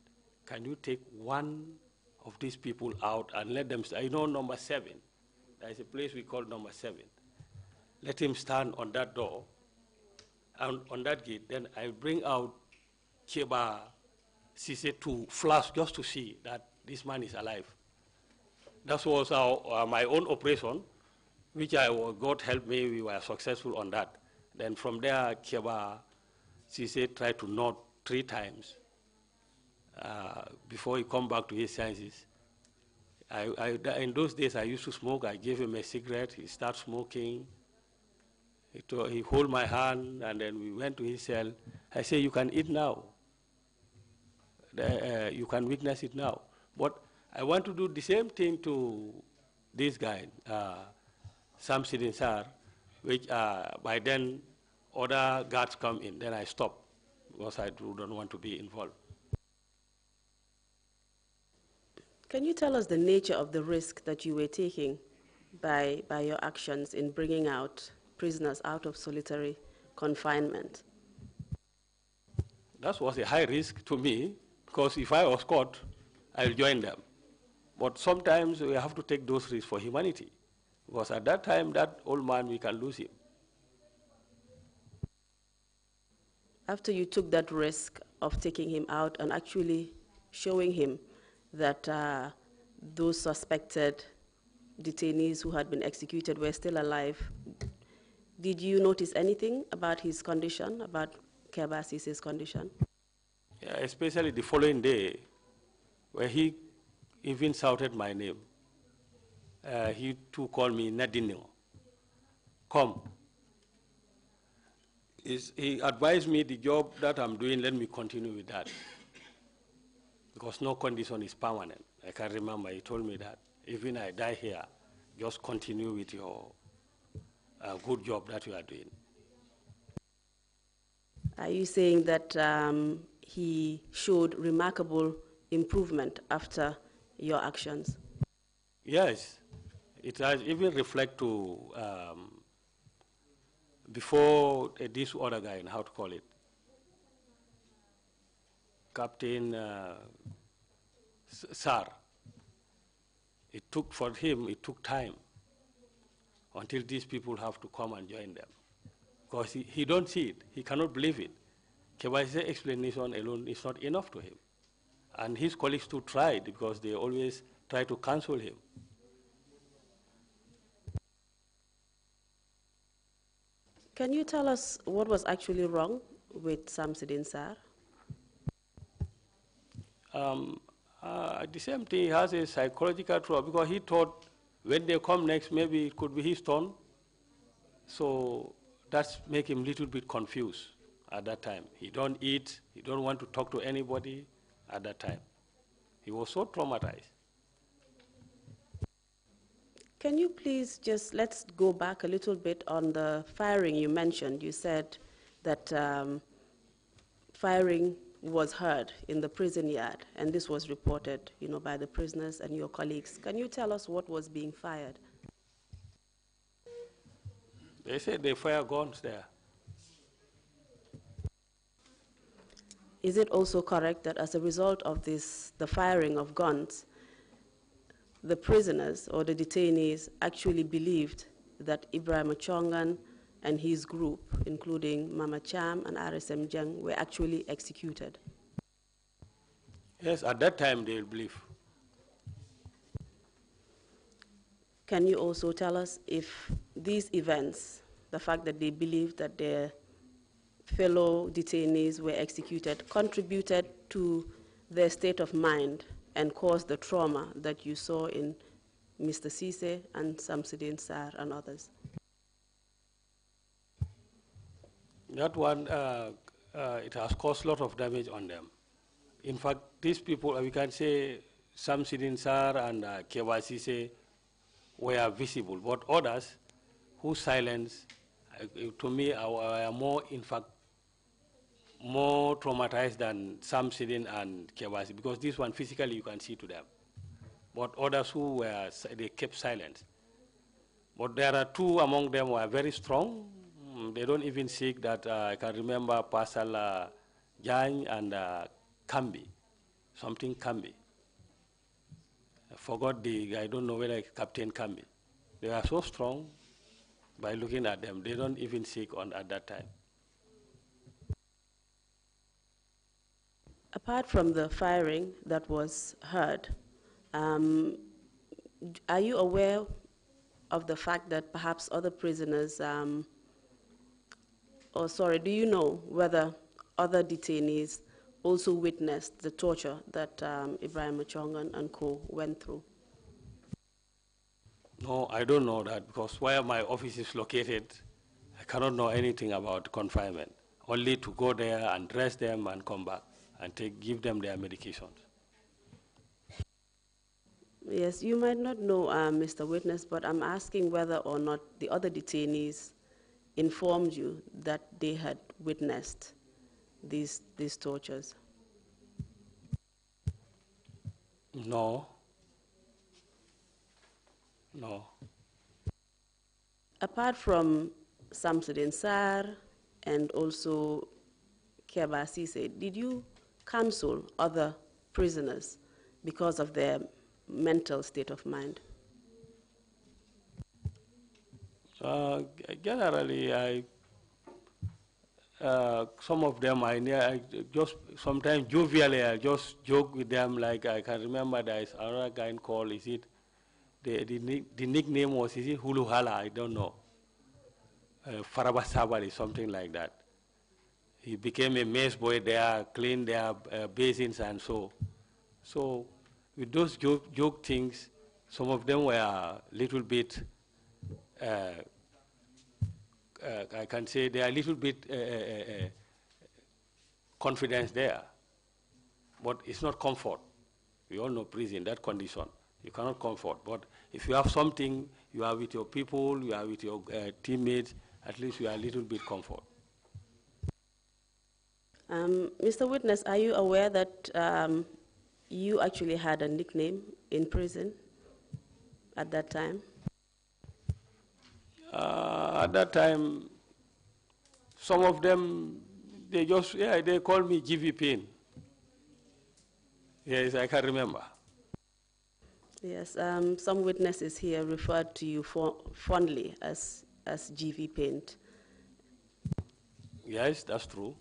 can you take one of these people out and let them, I know number 7. There is a place we call number 7. Let him stand on that door, and on that gate, then I bring out Keba Sise to flash just to see that this man is alive. That was my own operation, which God helped me, we were successful on that. Then from there, Keba Sise tried to nod 3 times before he come back to his senses. In those days, I used to smoke. I gave him a cigarette. He started smoking. He hold my hand, and then we went to his cell. I say, you can eat now. You can witness it now. But I want to do the same thing to this guy, Sam Sidin Sar, which by then other guards come in. Then I stop because I don't want to be involved. Can you tell us the nature of the risk that you were taking by your actions in bringing out prisoners out of solitary confinement? That was a high risk to me, because if I was caught, I'll join them. But sometimes we have to take those risks for humanity, because at that time, that old man, we can lose him. After you took that risk of taking him out and actually showing him that those suspected detainees who had been executed were still alive, did you notice anything about his condition, about Kebasi's condition? Yeah, especially the following day, where he even shouted my name. He too called me Nadino. Come. He advised me the job that I'm doing, let me continue with that. Because no condition is permanent. I can remember he told me that. Even I die here, just continue with your good job that you are doing. Are you saying that he showed remarkable improvement after your actions? Yes. It has even reflect to before this other guy, how to call it, Captain Sar. It took for him, it took time until these people have to come and join them. Because he don't see it, he cannot believe it. Kebasi's explanation alone is not enough to him. And his colleagues too tried, because they always try to counsel him. Can you tell us what was actually wrong with Samsudin Sar? The same thing, he has a psychological trouble, because he thought when they come next, maybe it could be his turn. So that's make him a little bit confused at that time. He don't eat, he don't want to talk to anybody at that time. He was so traumatized. Can you please let's go back a little bit on the firing you mentioned. You said that firing was heard in the prison yard, and this was reported, by the prisoners and your colleagues. Can you tell us what was being fired? They said they fire guns there. Is it also correct that as a result of the firing of guns, the prisoners or the detainees actually believed that Ibrahim Chongan and his group, including Mama Cham and RSM Jeng, were actually executed? Yes, at that time they believe. Can you also tell us if these events, the fact that they believed that their fellow detainees were executed, contributed to their state of mind and caused the trauma that you saw in Mr. Sise and Samsudin Sar and others? That one, it has caused a lot of damage on them. In fact, these people, we can say Samsudin Sar and Sise were visible, but others whose silence, to me, are more, in fact, more traumatized than Samsudin and Kebasi, because this one physically you can see to them. But others who were, they kept silence. But there are two among them who are very strong. They don't even seek that. I can remember Pasal Jan and Kambi, something Kambi. I forgot I don't know whether Captain Kambi. They are so strong. By looking at them, they don't even seek at that time. Apart from the firing that was heard, are you aware of the fact that perhaps other prisoners, do you know whether other detainees also witnessed the torture that Ibrahim Chongan and co. went through? No, I don't know that because where my office is located, I cannot know anything about confinement. Only to go there and dress them and come back and give them their medications. Yes, you might not know, Mr. Witness, but I'm asking whether or not the other detainees informed you that they had witnessed these tortures. No. No. Apart from Samsudin Sar and also Keba Sise, did you counsel other prisoners because of their mental state of mind? Generally, some of them I just sometimes jovially I just joke with them. Like I can remember there is another guy called, is it the nickname was, is it Hulu Hala? I don't know. Faraba Sabali, something like that. He became a mess boy there, cleaned their basins and so. So with those joke things, some of them were a little bit, I can say they are a little bit confidence there. But it's not comfort. We all know prison, that condition. You cannot comfort. But if you have something, you are with your people, you are with your teammates, at least you are a little bit comfort. Mr. Witness, are you aware that you actually had a nickname in prison at that time? At that time, some of them, they just, they called me GV Pain. Yes, I can remember. Yes, some witnesses here referred to you fondly as GV Paint. Yes, that's true.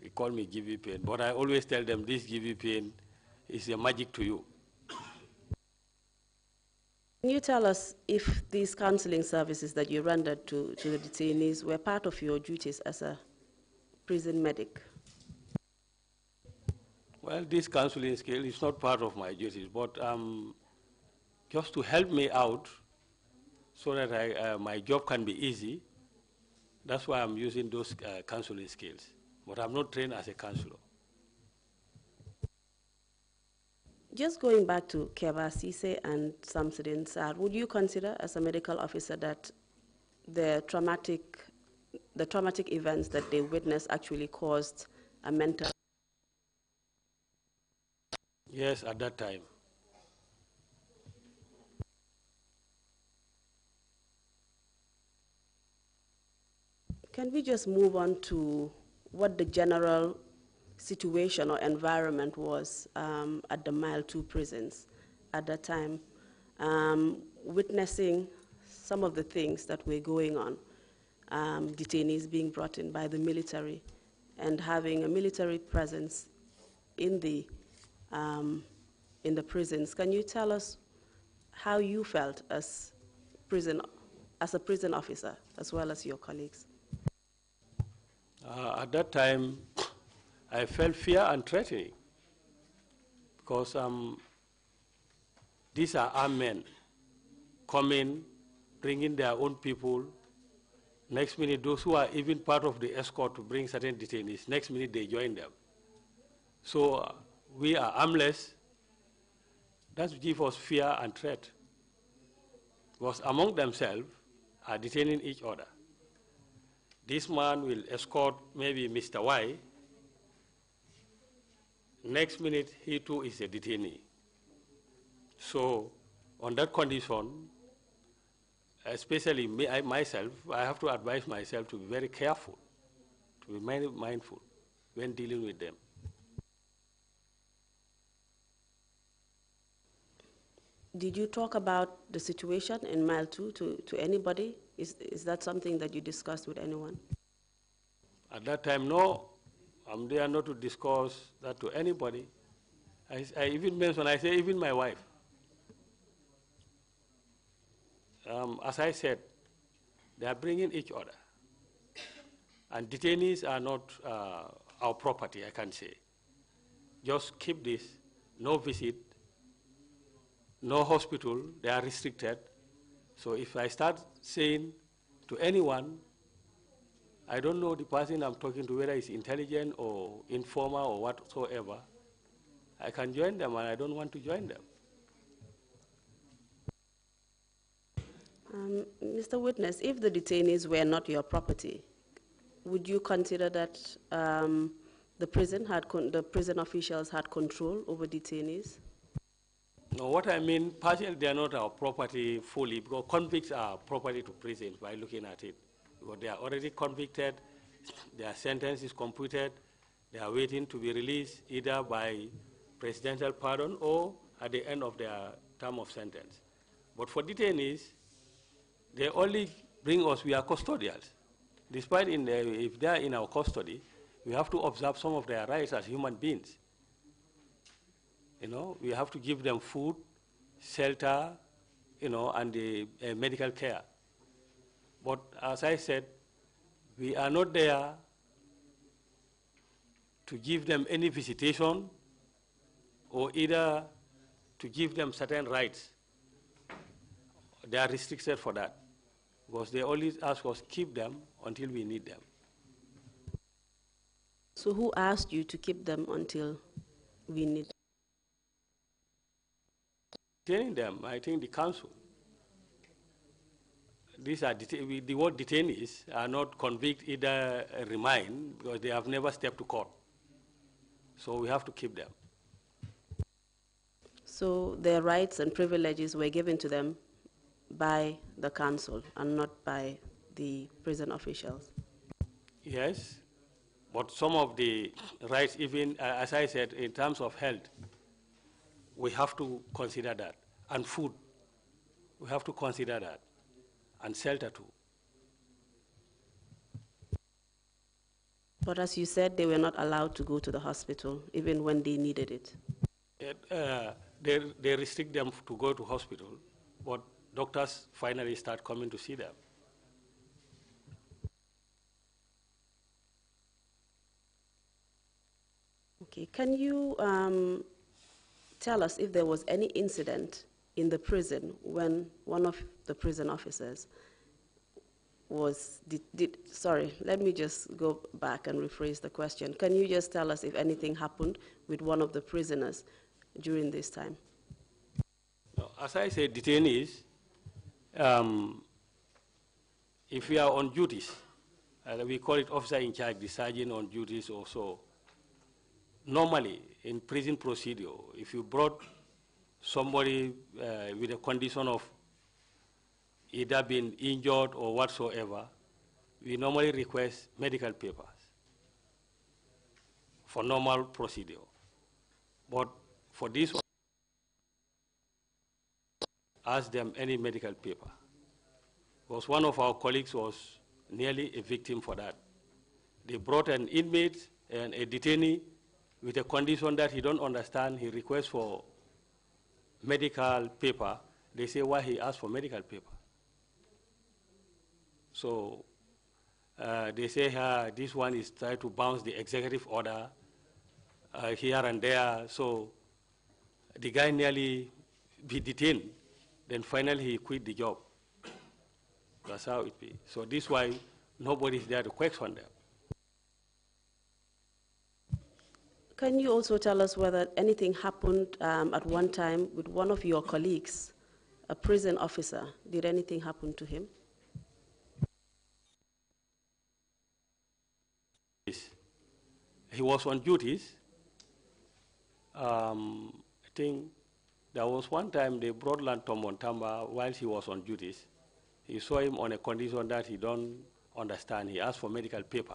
They call me GV Pain, but I always tell them this GV Pain is a magic to you. Can you tell us if these counseling services that you rendered to the detainees were part of your duties as a prison medic? Well, this counseling skill is not part of my duties, but just to help me out so that my job can be easy. That's why I'm using those counseling skills. But I'm not trained as a counselor. Just going back to Keba Sise and Samsudin Sar, would you consider as a medical officer that the traumatic events that they witnessed actually caused a mental? Yes, at that time. Can we just move on to what the general situation or environment was at the Mile 2 prisons at that time, witnessing some of the things that were going on, detainees being brought in by the military and having a military presence in the prisons. Can you tell us how you felt as a prison officer as well as your colleagues? At that time, I felt fear and threatening because these are armed men coming, bringing their own people. Next minute, those who are even part of the escort to bring certain detainees, next minute they join them. So we are armless. That gives us fear and threat because among themselves are detaining each other. This man will escort maybe Mr. Y. Next minute, he too is a detainee. So on that condition, especially myself, I have to advise myself to be very careful, to be mindful when dealing with them. Did you talk about the situation in Mile 2 to anybody? Is that something that you discussed with anyone? At that time, no. I'm there not to discuss that to anybody. I even mentioned, I say even my wife. As I said, they are bringing each other. And detainees are not our property, I can say. Just keep this, no visit, no hospital, they are restricted. So if I start saying to anyone, I don't know the person I'm talking to, whether it's intelligent or informer or whatsoever, I can join them and I don't want to join them. Mr. Witness, if the detainees were not your property, would you consider that the prison officials had control over detainees? No, what I mean, partially they are not our property fully, because convicts are property to prison by looking at it. Because they are already convicted, their sentence is computed, they are waiting to be released either by presidential pardon or at the end of their term of sentence. But for detainees, they only bring us, we are custodials. Despite if they are in our custody, we have to observe some of their rights as human beings. You know, we have to give them food, shelter, you know, and the medical care. But as I said, we are not there to give them any visitation or either to give them certain rights. They are restricted for that because they always ask us keep them until we need them. So who asked you to keep them until we need them? Detaining them, I think the council. These are the word detainees are not convict, either remind, because they have never stepped to court. So we have to keep them. So their rights and privileges were given to them by the council and not by the prison officials? Yes, but some of the rights, even as I said, in terms of health, we have to consider that. And food, we have to consider that. And shelter too. But as you said, they were not allowed to go to the hospital, even when they needed it. They restrict them to go to hospital, but doctors finally start coming to see them. Okay, can you tell us if there was any incident in the prison when one of the prison officers was, sorry, let me just go back and rephrase the question. Can you just tell us if anything happened with one of the prisoners during this time? No, as I said, detainees, if we are on duties, we call it officer in charge, the sergeant on duties also. Normally, in prison procedure, if you brought somebody with a condition of either being injured or whatsoever, we normally request medical papers for normal procedure. But for this one, ask them any medical paper. Because one of our colleagues was nearly a victim for that. They brought an inmate and a detainee with a condition that he don't understand. He requests for medical paper. They say why he asked for medical paper. So they say this one is trying to bounce the executive order here and there. So the guy nearly be detained. Then finally he quit the job. That's how it be. So this is why nobody is there to question them. Can you also tell us whether anything happened at one time with one of your colleagues, a prison officer? Did anything happen to him? He was on duties. I think there was one time they brought Lantom Montamba while he was on duties. He saw him on a condition that he don't understand. He asked for medical paper.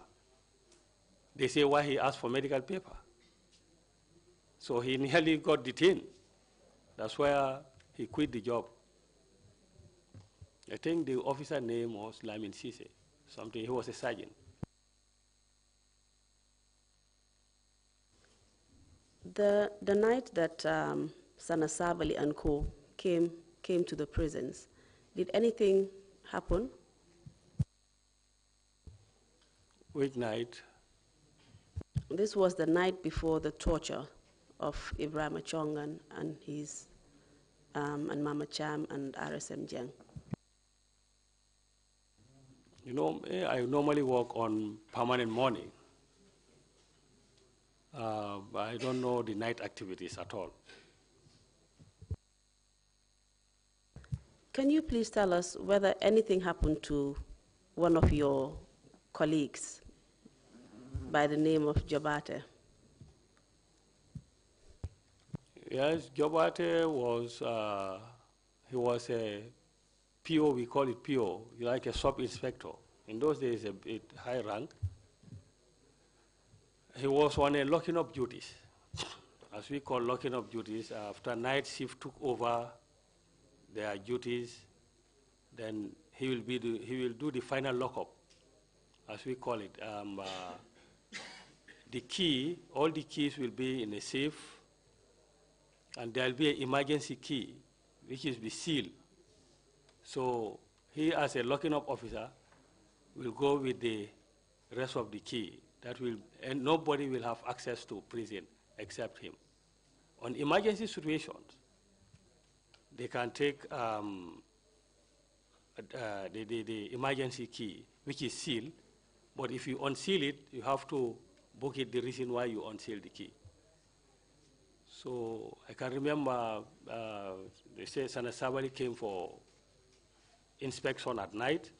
They say why he asked for medical paper. So he nearly got detained. That's why he quit the job. I think the officer name was Lamin Sise, something. He was a sergeant. The night that Sana Sabali and co came to the prisons, did anything happen? Which night? This was the night before the torture of Ibrahim Chongan and his and Mama Cham and RSM Jeng. You know, I normally work on permanent morning. I don't know the night activities at all. Can you please tell us whether anything happened to one of your colleagues by the name of Jobate? Yes, Jobate was, he was a PO, we call it PO, like a sub-inspector. In those days, a bit high rank. He was on a locking up duties, as we call locking up duties. After night shift took over their duties, then he will do the final lockup, as we call it. The key, all the keys will be in a safe, and there will be an emergency key, which is the seal. So he, as a locking up officer, will go with the rest of the key. That will, and nobody will have access to prison except him. On emergency situations, they can take the emergency key, which is sealed, but if you unseal it, you have to book it the reason why you unseal the key. So I can remember they say Sana Sabali came for inspection at night.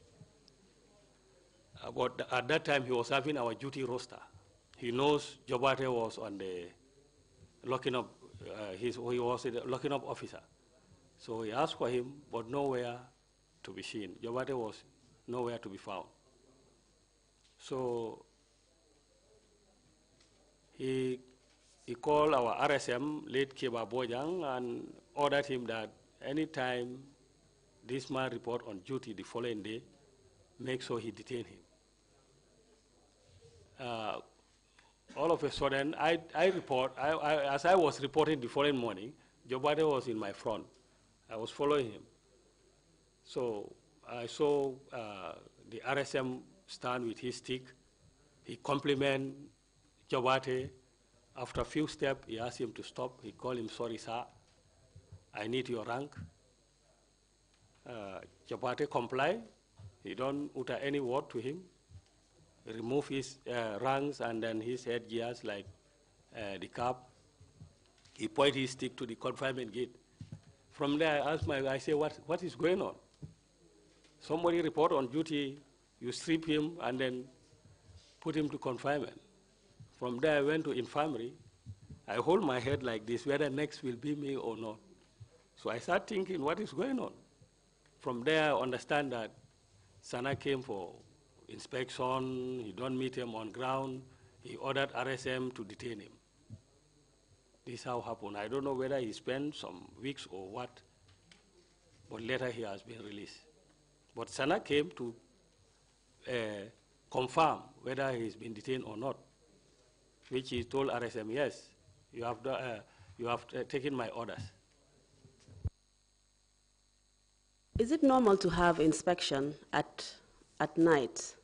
But at that time, he was having our duty roster. He knows Jobate was on the locking up, he was a locking up officer. So he asked for him, but nowhere to be seen. Jobate was nowhere to be found. So he called our RSM, late Kiba Bojang, and ordered him that anytime this man report on duty the following day, make sure he detain him. All of a sudden, as I was reporting the following morning, Jobate was in my front. I was following him. So I saw the RSM stand with his stick. He complimented Jobate. After a few steps, he asked him to stop. He called him, sorry, sir, I need your rank. Jobate complied. He don't utter any word to him. He removed his ranks and then his headgears, like the cap. He pointed his stick to the confinement gate. From there, I say, what is going on? Somebody report on duty, you strip him and then put him to confinement. From there, I went to infirmary. I hold my head like this, whether next will be me or not. So I start thinking, what is going on? From there, I understand that Sana came for inspection, he don't meet him on ground, he ordered RSM to detain him. This is how it happened. I don't know whether he spent some weeks or what, but later he has been released. But Sana came to confirm whether he's been detained or not, which he told RSM, yes, you have taken my orders. Is it normal to have inspection at night?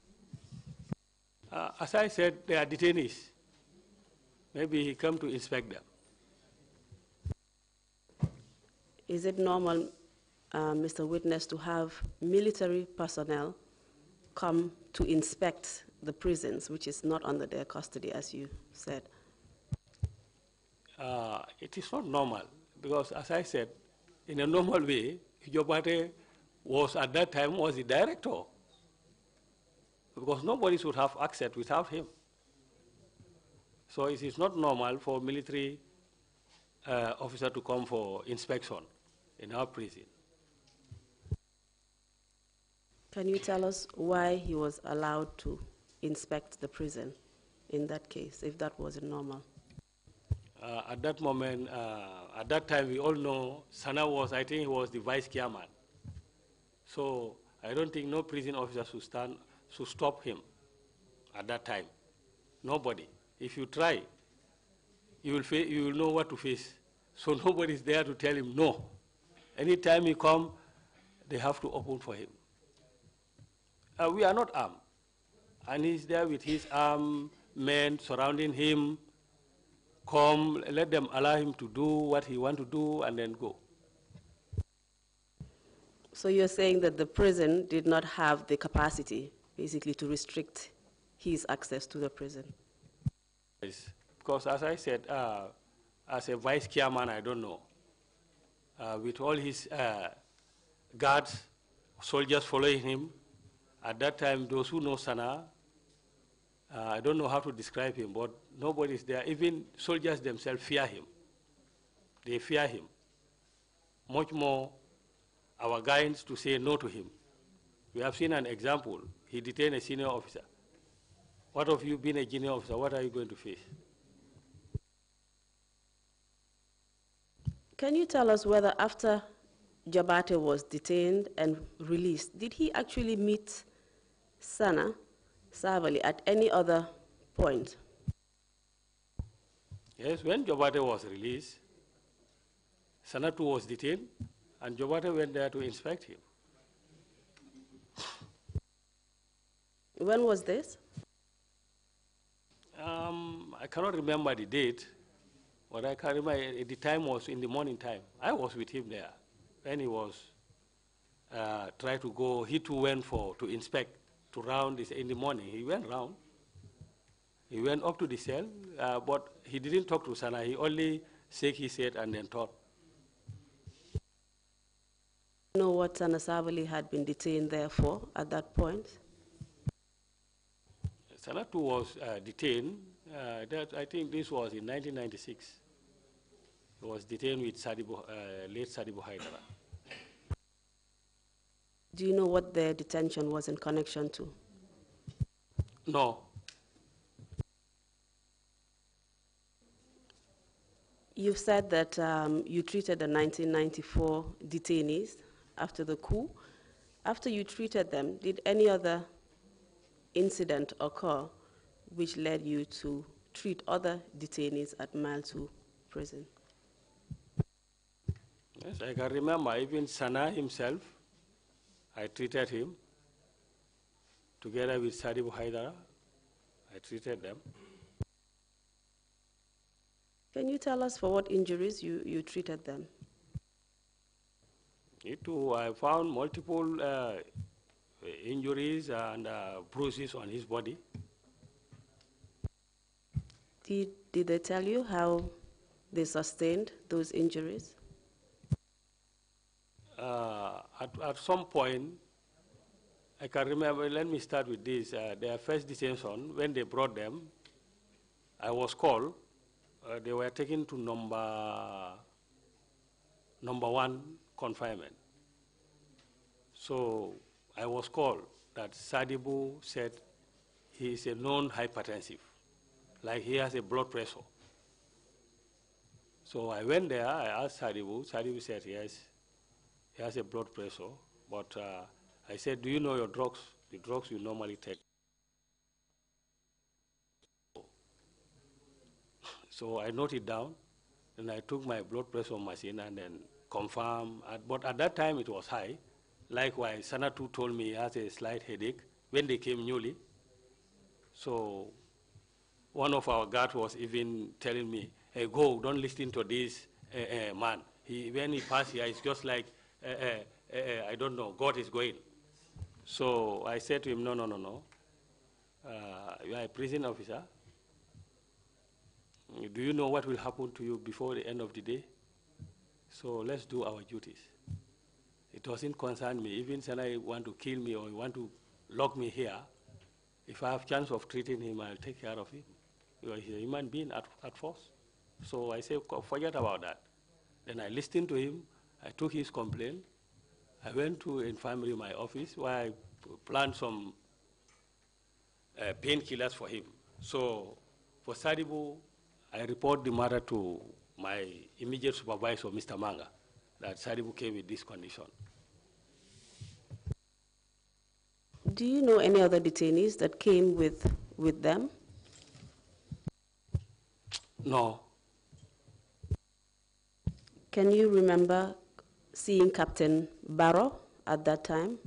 As I said, they are detainees. Maybe he come to inspect them. Is it normal, Mr. Witness, to have military personnel come to inspect the prisons, which is not under their custody, as you said? It is not normal, because as I said, in a normal way, Jobate was at that time was the director, because nobody should have access without him. So it is not normal for military officer to come for inspection in our prison. Can you tell us why he was allowed to inspect the prison in that case, if that wasn't normal? At that moment, at that time, we all know Sana was, I think he was the vice chairman. So I don't think no prison officer should stop him at that time. Nobody. If you try, you will know what to face. So nobody is there to tell him no. Anytime he come, they have to open for him. We are not armed. And he's there with his armed men surrounding him. Come, let them allow him to do what he wants to do and then go. So you're saying that the prison did not have the capacity basically to restrict his access to the prison? Yes, because as I said, as a vice chairman, I don't know. With all his guards, soldiers following him, at that time, those who know Sana, I don't know how to describe him, but nobody's there. Even soldiers themselves fear him. They fear him. Much more our guides to say no to him. We have seen an example. He detained a senior officer. What of you being a junior officer? What are you going to face? Can you tell us whether after Jabate was detained and released, did he actually meet Sana Savali at any other point? Yes, when Jabate was released, Sana too was detained, and Jabate went there to inspect him. When was this? I cannot remember the date, but I can remember the time was in the morning time. I was with him there when he was trying to go. He too went to inspect, to round this in the morning. He went round. He went up to the cell, but he didn't talk to Sana. He only shook his head and then talked. Do you know what Sana Savali had been detained there for at that point? Sanatu was detained. I think this was in 1996. He was detained with late Sadibu Haidara. Do you know what their detention was in connection to? No. You've said that you treated the 1994 detainees after the coup. After you treated them, did any other incident occur which led you to treat other detainees at Mile 2 prison? Yes, I can remember even Sana himself, I treated him together with Sadibu Haidara. I treated them. Can you tell us for what injuries you treated them? It too, I found multiple injuries and bruises on his body. Did they tell you how they sustained those injuries? At some point, I can remember, let me start with this. Their first detention, when they brought them, I was called. They were taken to number 1 confinement. So I was called that Sadibu said he is a known hypertensive, like he has a blood pressure. So I went there, I asked Sadibu. Sadibu said yes, he has a blood pressure, but I said, do you know your drugs, the drugs you normally take? So I noted down, and I took my blood pressure machine and then confirmed, but at that time it was high. Likewise, Sanatu told me he has a slight headache when they came newly. So one of our guards was even telling me, hey, go, don't listen to this man. When he passed here, it's just like, I don't know, God is going. So I said to him, no. You are a prison officer. Do you know what will happen to you before the end of the day? So let's do our duties. It doesn't concern me. Even if I want to kill me or want to lock me here, if I have chance of treating him, I'll take care of him. Because he's a human being at first. So I say, forget about that. Then I listened to him. I took his complaint. I went to infirmary, my office, where I planned some painkillers for him. So for Sadibu, I report the matter to my immediate supervisor, Mr. Manga, that Sadibu came with this condition. Do you know any other detainees that came with them? No. Can you remember seeing Captain Barrow at that time?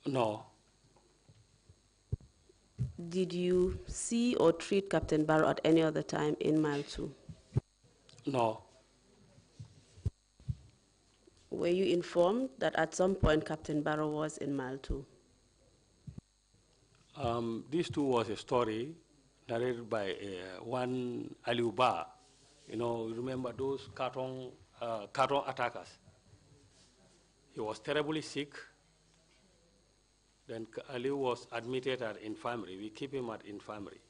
No. Did you see or treat Captain Barrow at any other time in Mile 2? No. Were you informed that at some point Captain Barrow was in Mile 2? This too was a story narrated by one Aliou Ba. You know, remember those carton attackers. He was terribly sick. Then Aliou was admitted at infirmary. We keep him at infirmary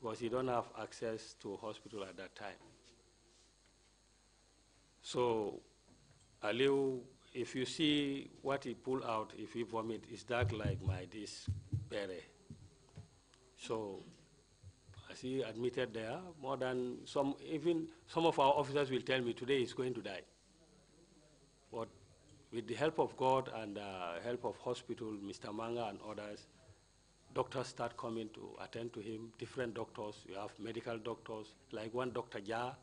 because he don't have access to hospital at that time. So Aliou, if you see what he pulled out, if he vomit, it's dark like this beret. So as he admitted there, more than even some of our officers will tell me today he's going to die. But with the help of God and help of hospital, Mr. Manga and others, doctors start coming to attend to him, different doctors. You have medical doctors, like one Dr. Jah,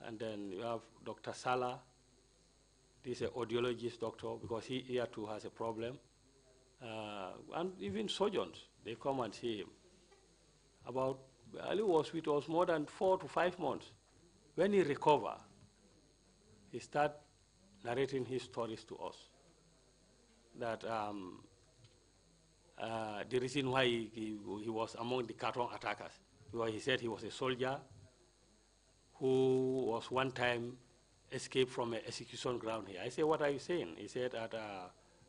and then you have Dr. Sala. This is an audiologist doctor because he here too has a problem. And even surgeons, they come and see him. About Aliou was with us more than 4 to 5 months. When he recovered, he started narrating his stories to us. That the reason why he was among the carton attackers, because he said he was a soldier who was one time escaped from an execution ground here. I said, what are you saying? He said at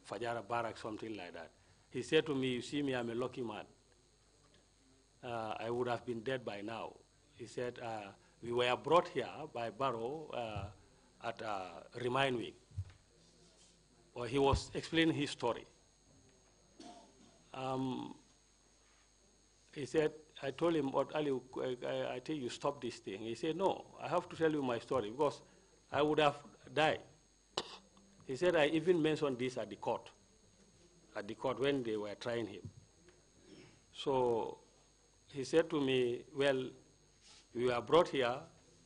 Fajara Barrack, something like that. He said to me, you see me, I'm a lucky man. I would have been dead by now. He said, we were brought here by Barrow at Remind Week. Well, he was explaining his story. He said, I told him, but Ali, I tell you, stop this thing. He said, no, I have to tell you my story because I would have died. He said, I even mentioned this at the court when they were trying him. So he said to me, well, we were brought here,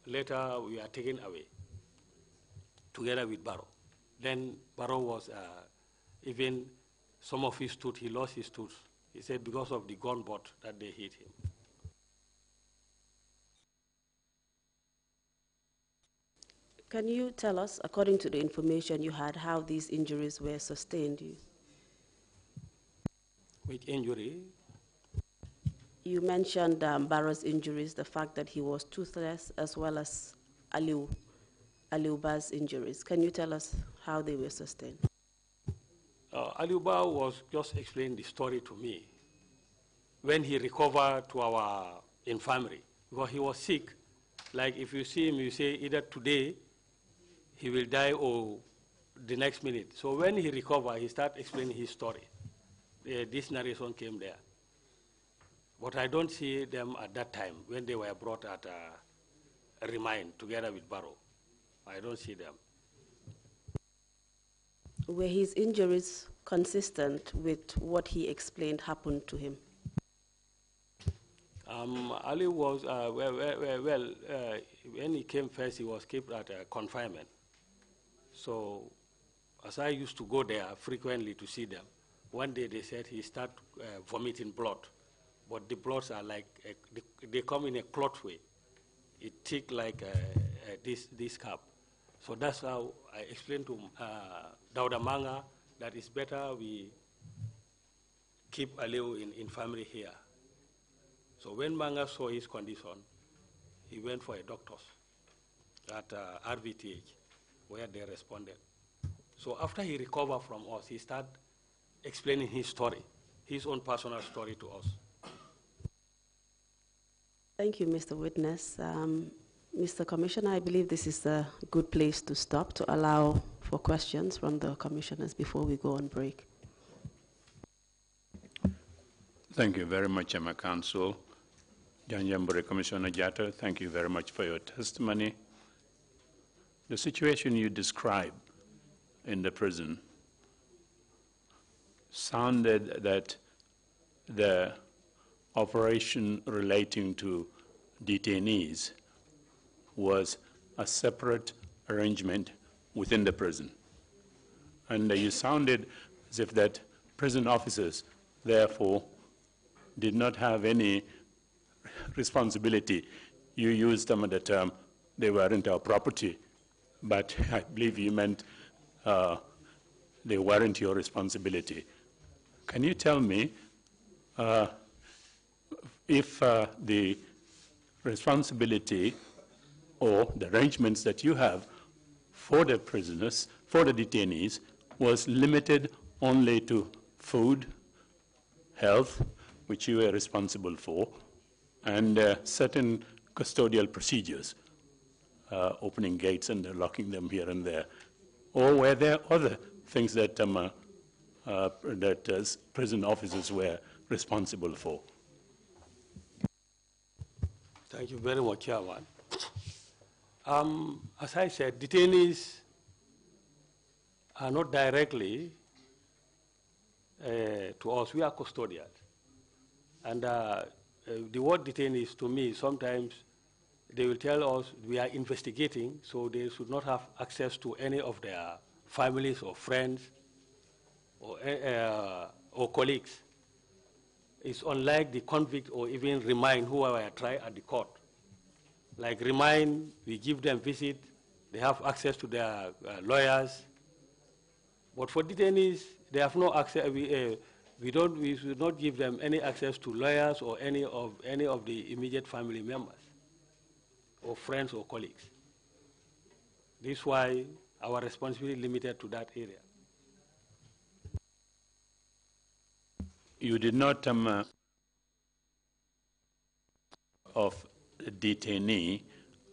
later we are taken away, together with Barrow. Then Barrow was, even some of his tooth, he lost his tooth. He said because of the gunbutt that they hit him. Can you tell us, according to the information you had, how these injuries were sustained? Which injury? You mentioned Barrow's injuries, the fact that he was toothless, as well as Aliou Ba's injuries. Can you tell us how they were sustained? Aliou Ba was just explaining the story to me when he recovered to our infirmary, because he was sick. Like if you see him, you say either today he will die or the next minute. So when he recovered, he started explaining his story. This narration came there. But I don't see them at that time when they were brought at Remind together with Barrow. I don't see them. Were his injuries consistent with what he explained happened to him? Ali was, when he came first, he was kept at confinement. So as I used to go there frequently to see them, one day they said he started vomiting blood. But the bloods are like, they come in a clot way. It thick like this cup. So that's how I explained to Dauda Manga that it's better we keep Aliou in infirmary here. So when Manga saw his condition, he went for a doctor's at RVTH, where they responded. So after he recovered from us, he started explaining his story, his own personal story to us. Thank you, Mr. Witness. Mr. Commissioner, I believe this is a good place to stop to allow for questions from the commissioners before we go on break. Thank you very much, Emma Council. Janjambore Commissioner Jatta, thank you very much for your testimony. The situation you described in the prison sounded that the operation relating to detainees was a separate arrangement within the prison. And you sounded as if that prison officers, therefore, did not have any responsibility. You used some of the term, they weren't our property, but I believe you meant they weren't your responsibility. can you tell me if the responsibility or the arrangements that you have for the prisoners, for the detainees, was limited only to food, health, which you were responsible for, and certain custodial procedures, opening gates and locking them here and there? Or were there other things that, prison officers were responsible for? Thank you very much, Chairman. As I said, detainees are not directly to us. We are custodians. And the word detainees, to me, sometimes they will tell us we are investigating, so they should not have access to any of their families or friends or colleagues. It's unlike the convict or even remand who are tried at the court. Like remand, we give them visit, they have access to their lawyers. But for detainees, they have no access. We should not give them any access to lawyers or any of the immediate family members or friends or colleagues. This is why our responsibility is limited to that area. You did not of a detainee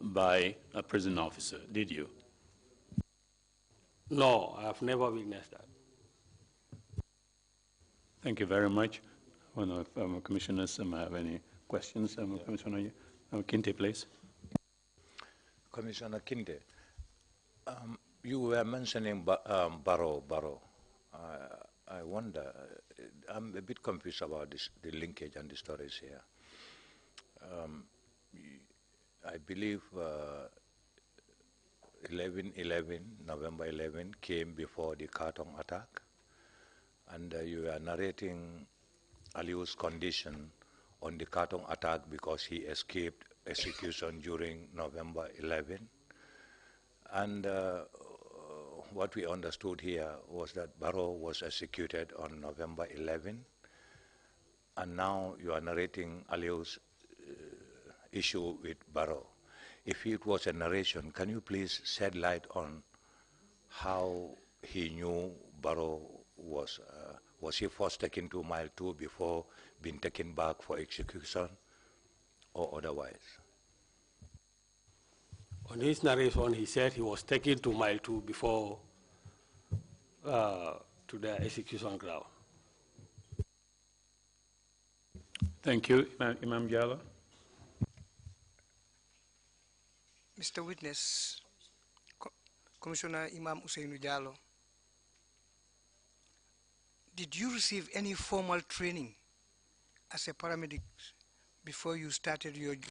by a prison officer, did you? No, I have never witnessed that. Thank you very much. One of our commissioners have any questions? Commissioner Kinte, please. Commissioner Kinte, you were mentioning Barrow. I wonder, I'm a bit confused about the linkage and the stories here. I believe November 11 came before the Khartoum attack, and you are narrating Aliu's condition on the Khartoum attack because he escaped execution during November 11. And what we understood here was that Barrow was executed on November 11, and now you are narrating Aliu's issue with Barrow. If it was a narration, can you please shed light on how he knew Barrow was he first taken to Mile 2 before being taken back for execution or otherwise? On his narration, he said he was taken to Mile 2 before to the execution ground. Thank you. Imam Jallo. Mr. Witness, Commissioner Imam Usainu Jallo, did you receive any formal training as a paramedic before you started your job?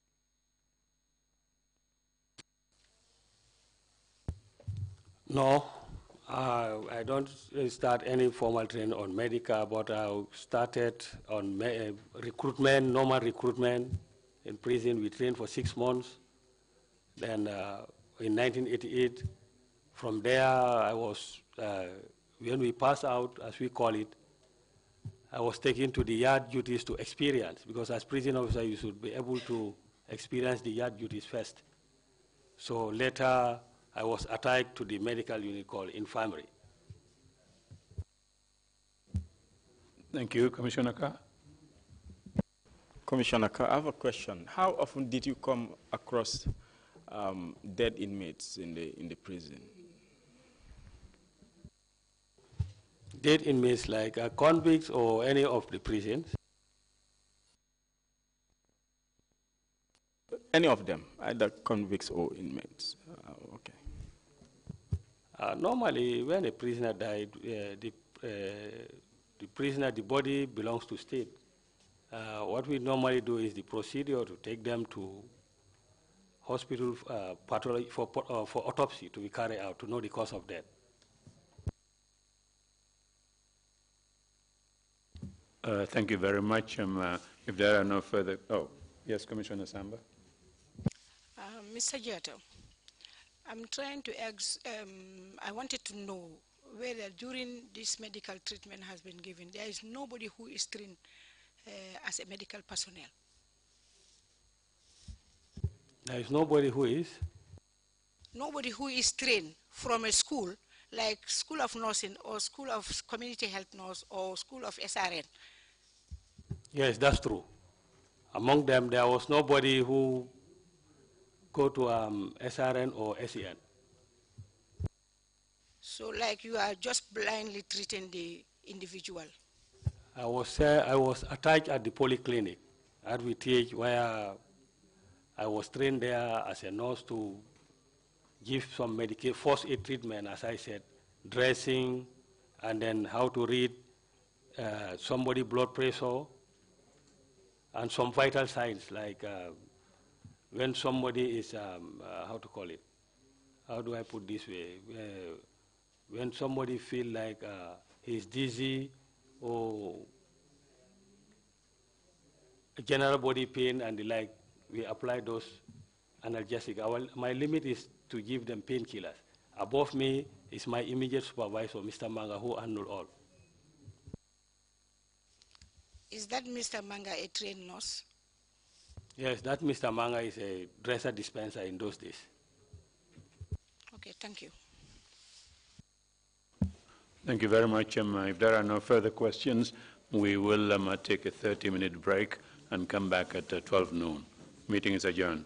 No, I don't start any formal training on medical, but I started on recruitment, normal recruitment. In prison, we trained for 6 months. Then in 1988, from there, I was, when we passed out, as we call it, I was taken to the yard duties to experience, because as prison officer, you should be able to experience the yard duties first. So later, I was attacked to the medical unit called infirmary. Thank you. Commissioner Ka. Commissioner Ka, I have a question. How often did you come across dead inmates in the prison? Dead inmates like convicts or any of the prisons? Any of them, either convicts or inmates. Okay. Normally, when a prisoner died, the prisoner, the body belongs to state. What we normally do is the procedure to take them to hospital for autopsy to be carried out to know the cause of death. Thank you very much. If there are no further, yes, Commissioner Samba. Mr. Jeto, I'm trying to I wanted to know whether during this medical treatment has been given, there is nobody who is trained as a medical personnel. There is nobody who is? Nobody who is trained from a school, like School of Nursing or School of Community Health Nurse or School of SRN. Yes, that's true. Among them, there was nobody who go to SRN or SEN. So like you are just blindly treating the individual. I was attached at the polyclinic at VTH where I was trained there as a nurse to give some first aid treatment, as I said, dressing, and then how to read somebody blood pressure, and some vital signs like when somebody is, how to call it, how do I put this way? When somebody feel like he's dizzy or general body pain and the like, we apply those analgesic. My limit is to give them painkillers. Above me is my immediate supervisor, Mr. Manga, who handle all. Is that Mr. Manga a trained nurse? Yes, that Mr. Manga is a dresser dispenser in those days. Okay, thank you. Thank you very much. If there are no further questions, we will take a 30-minute break and come back at 12 noon. Meeting is adjourned.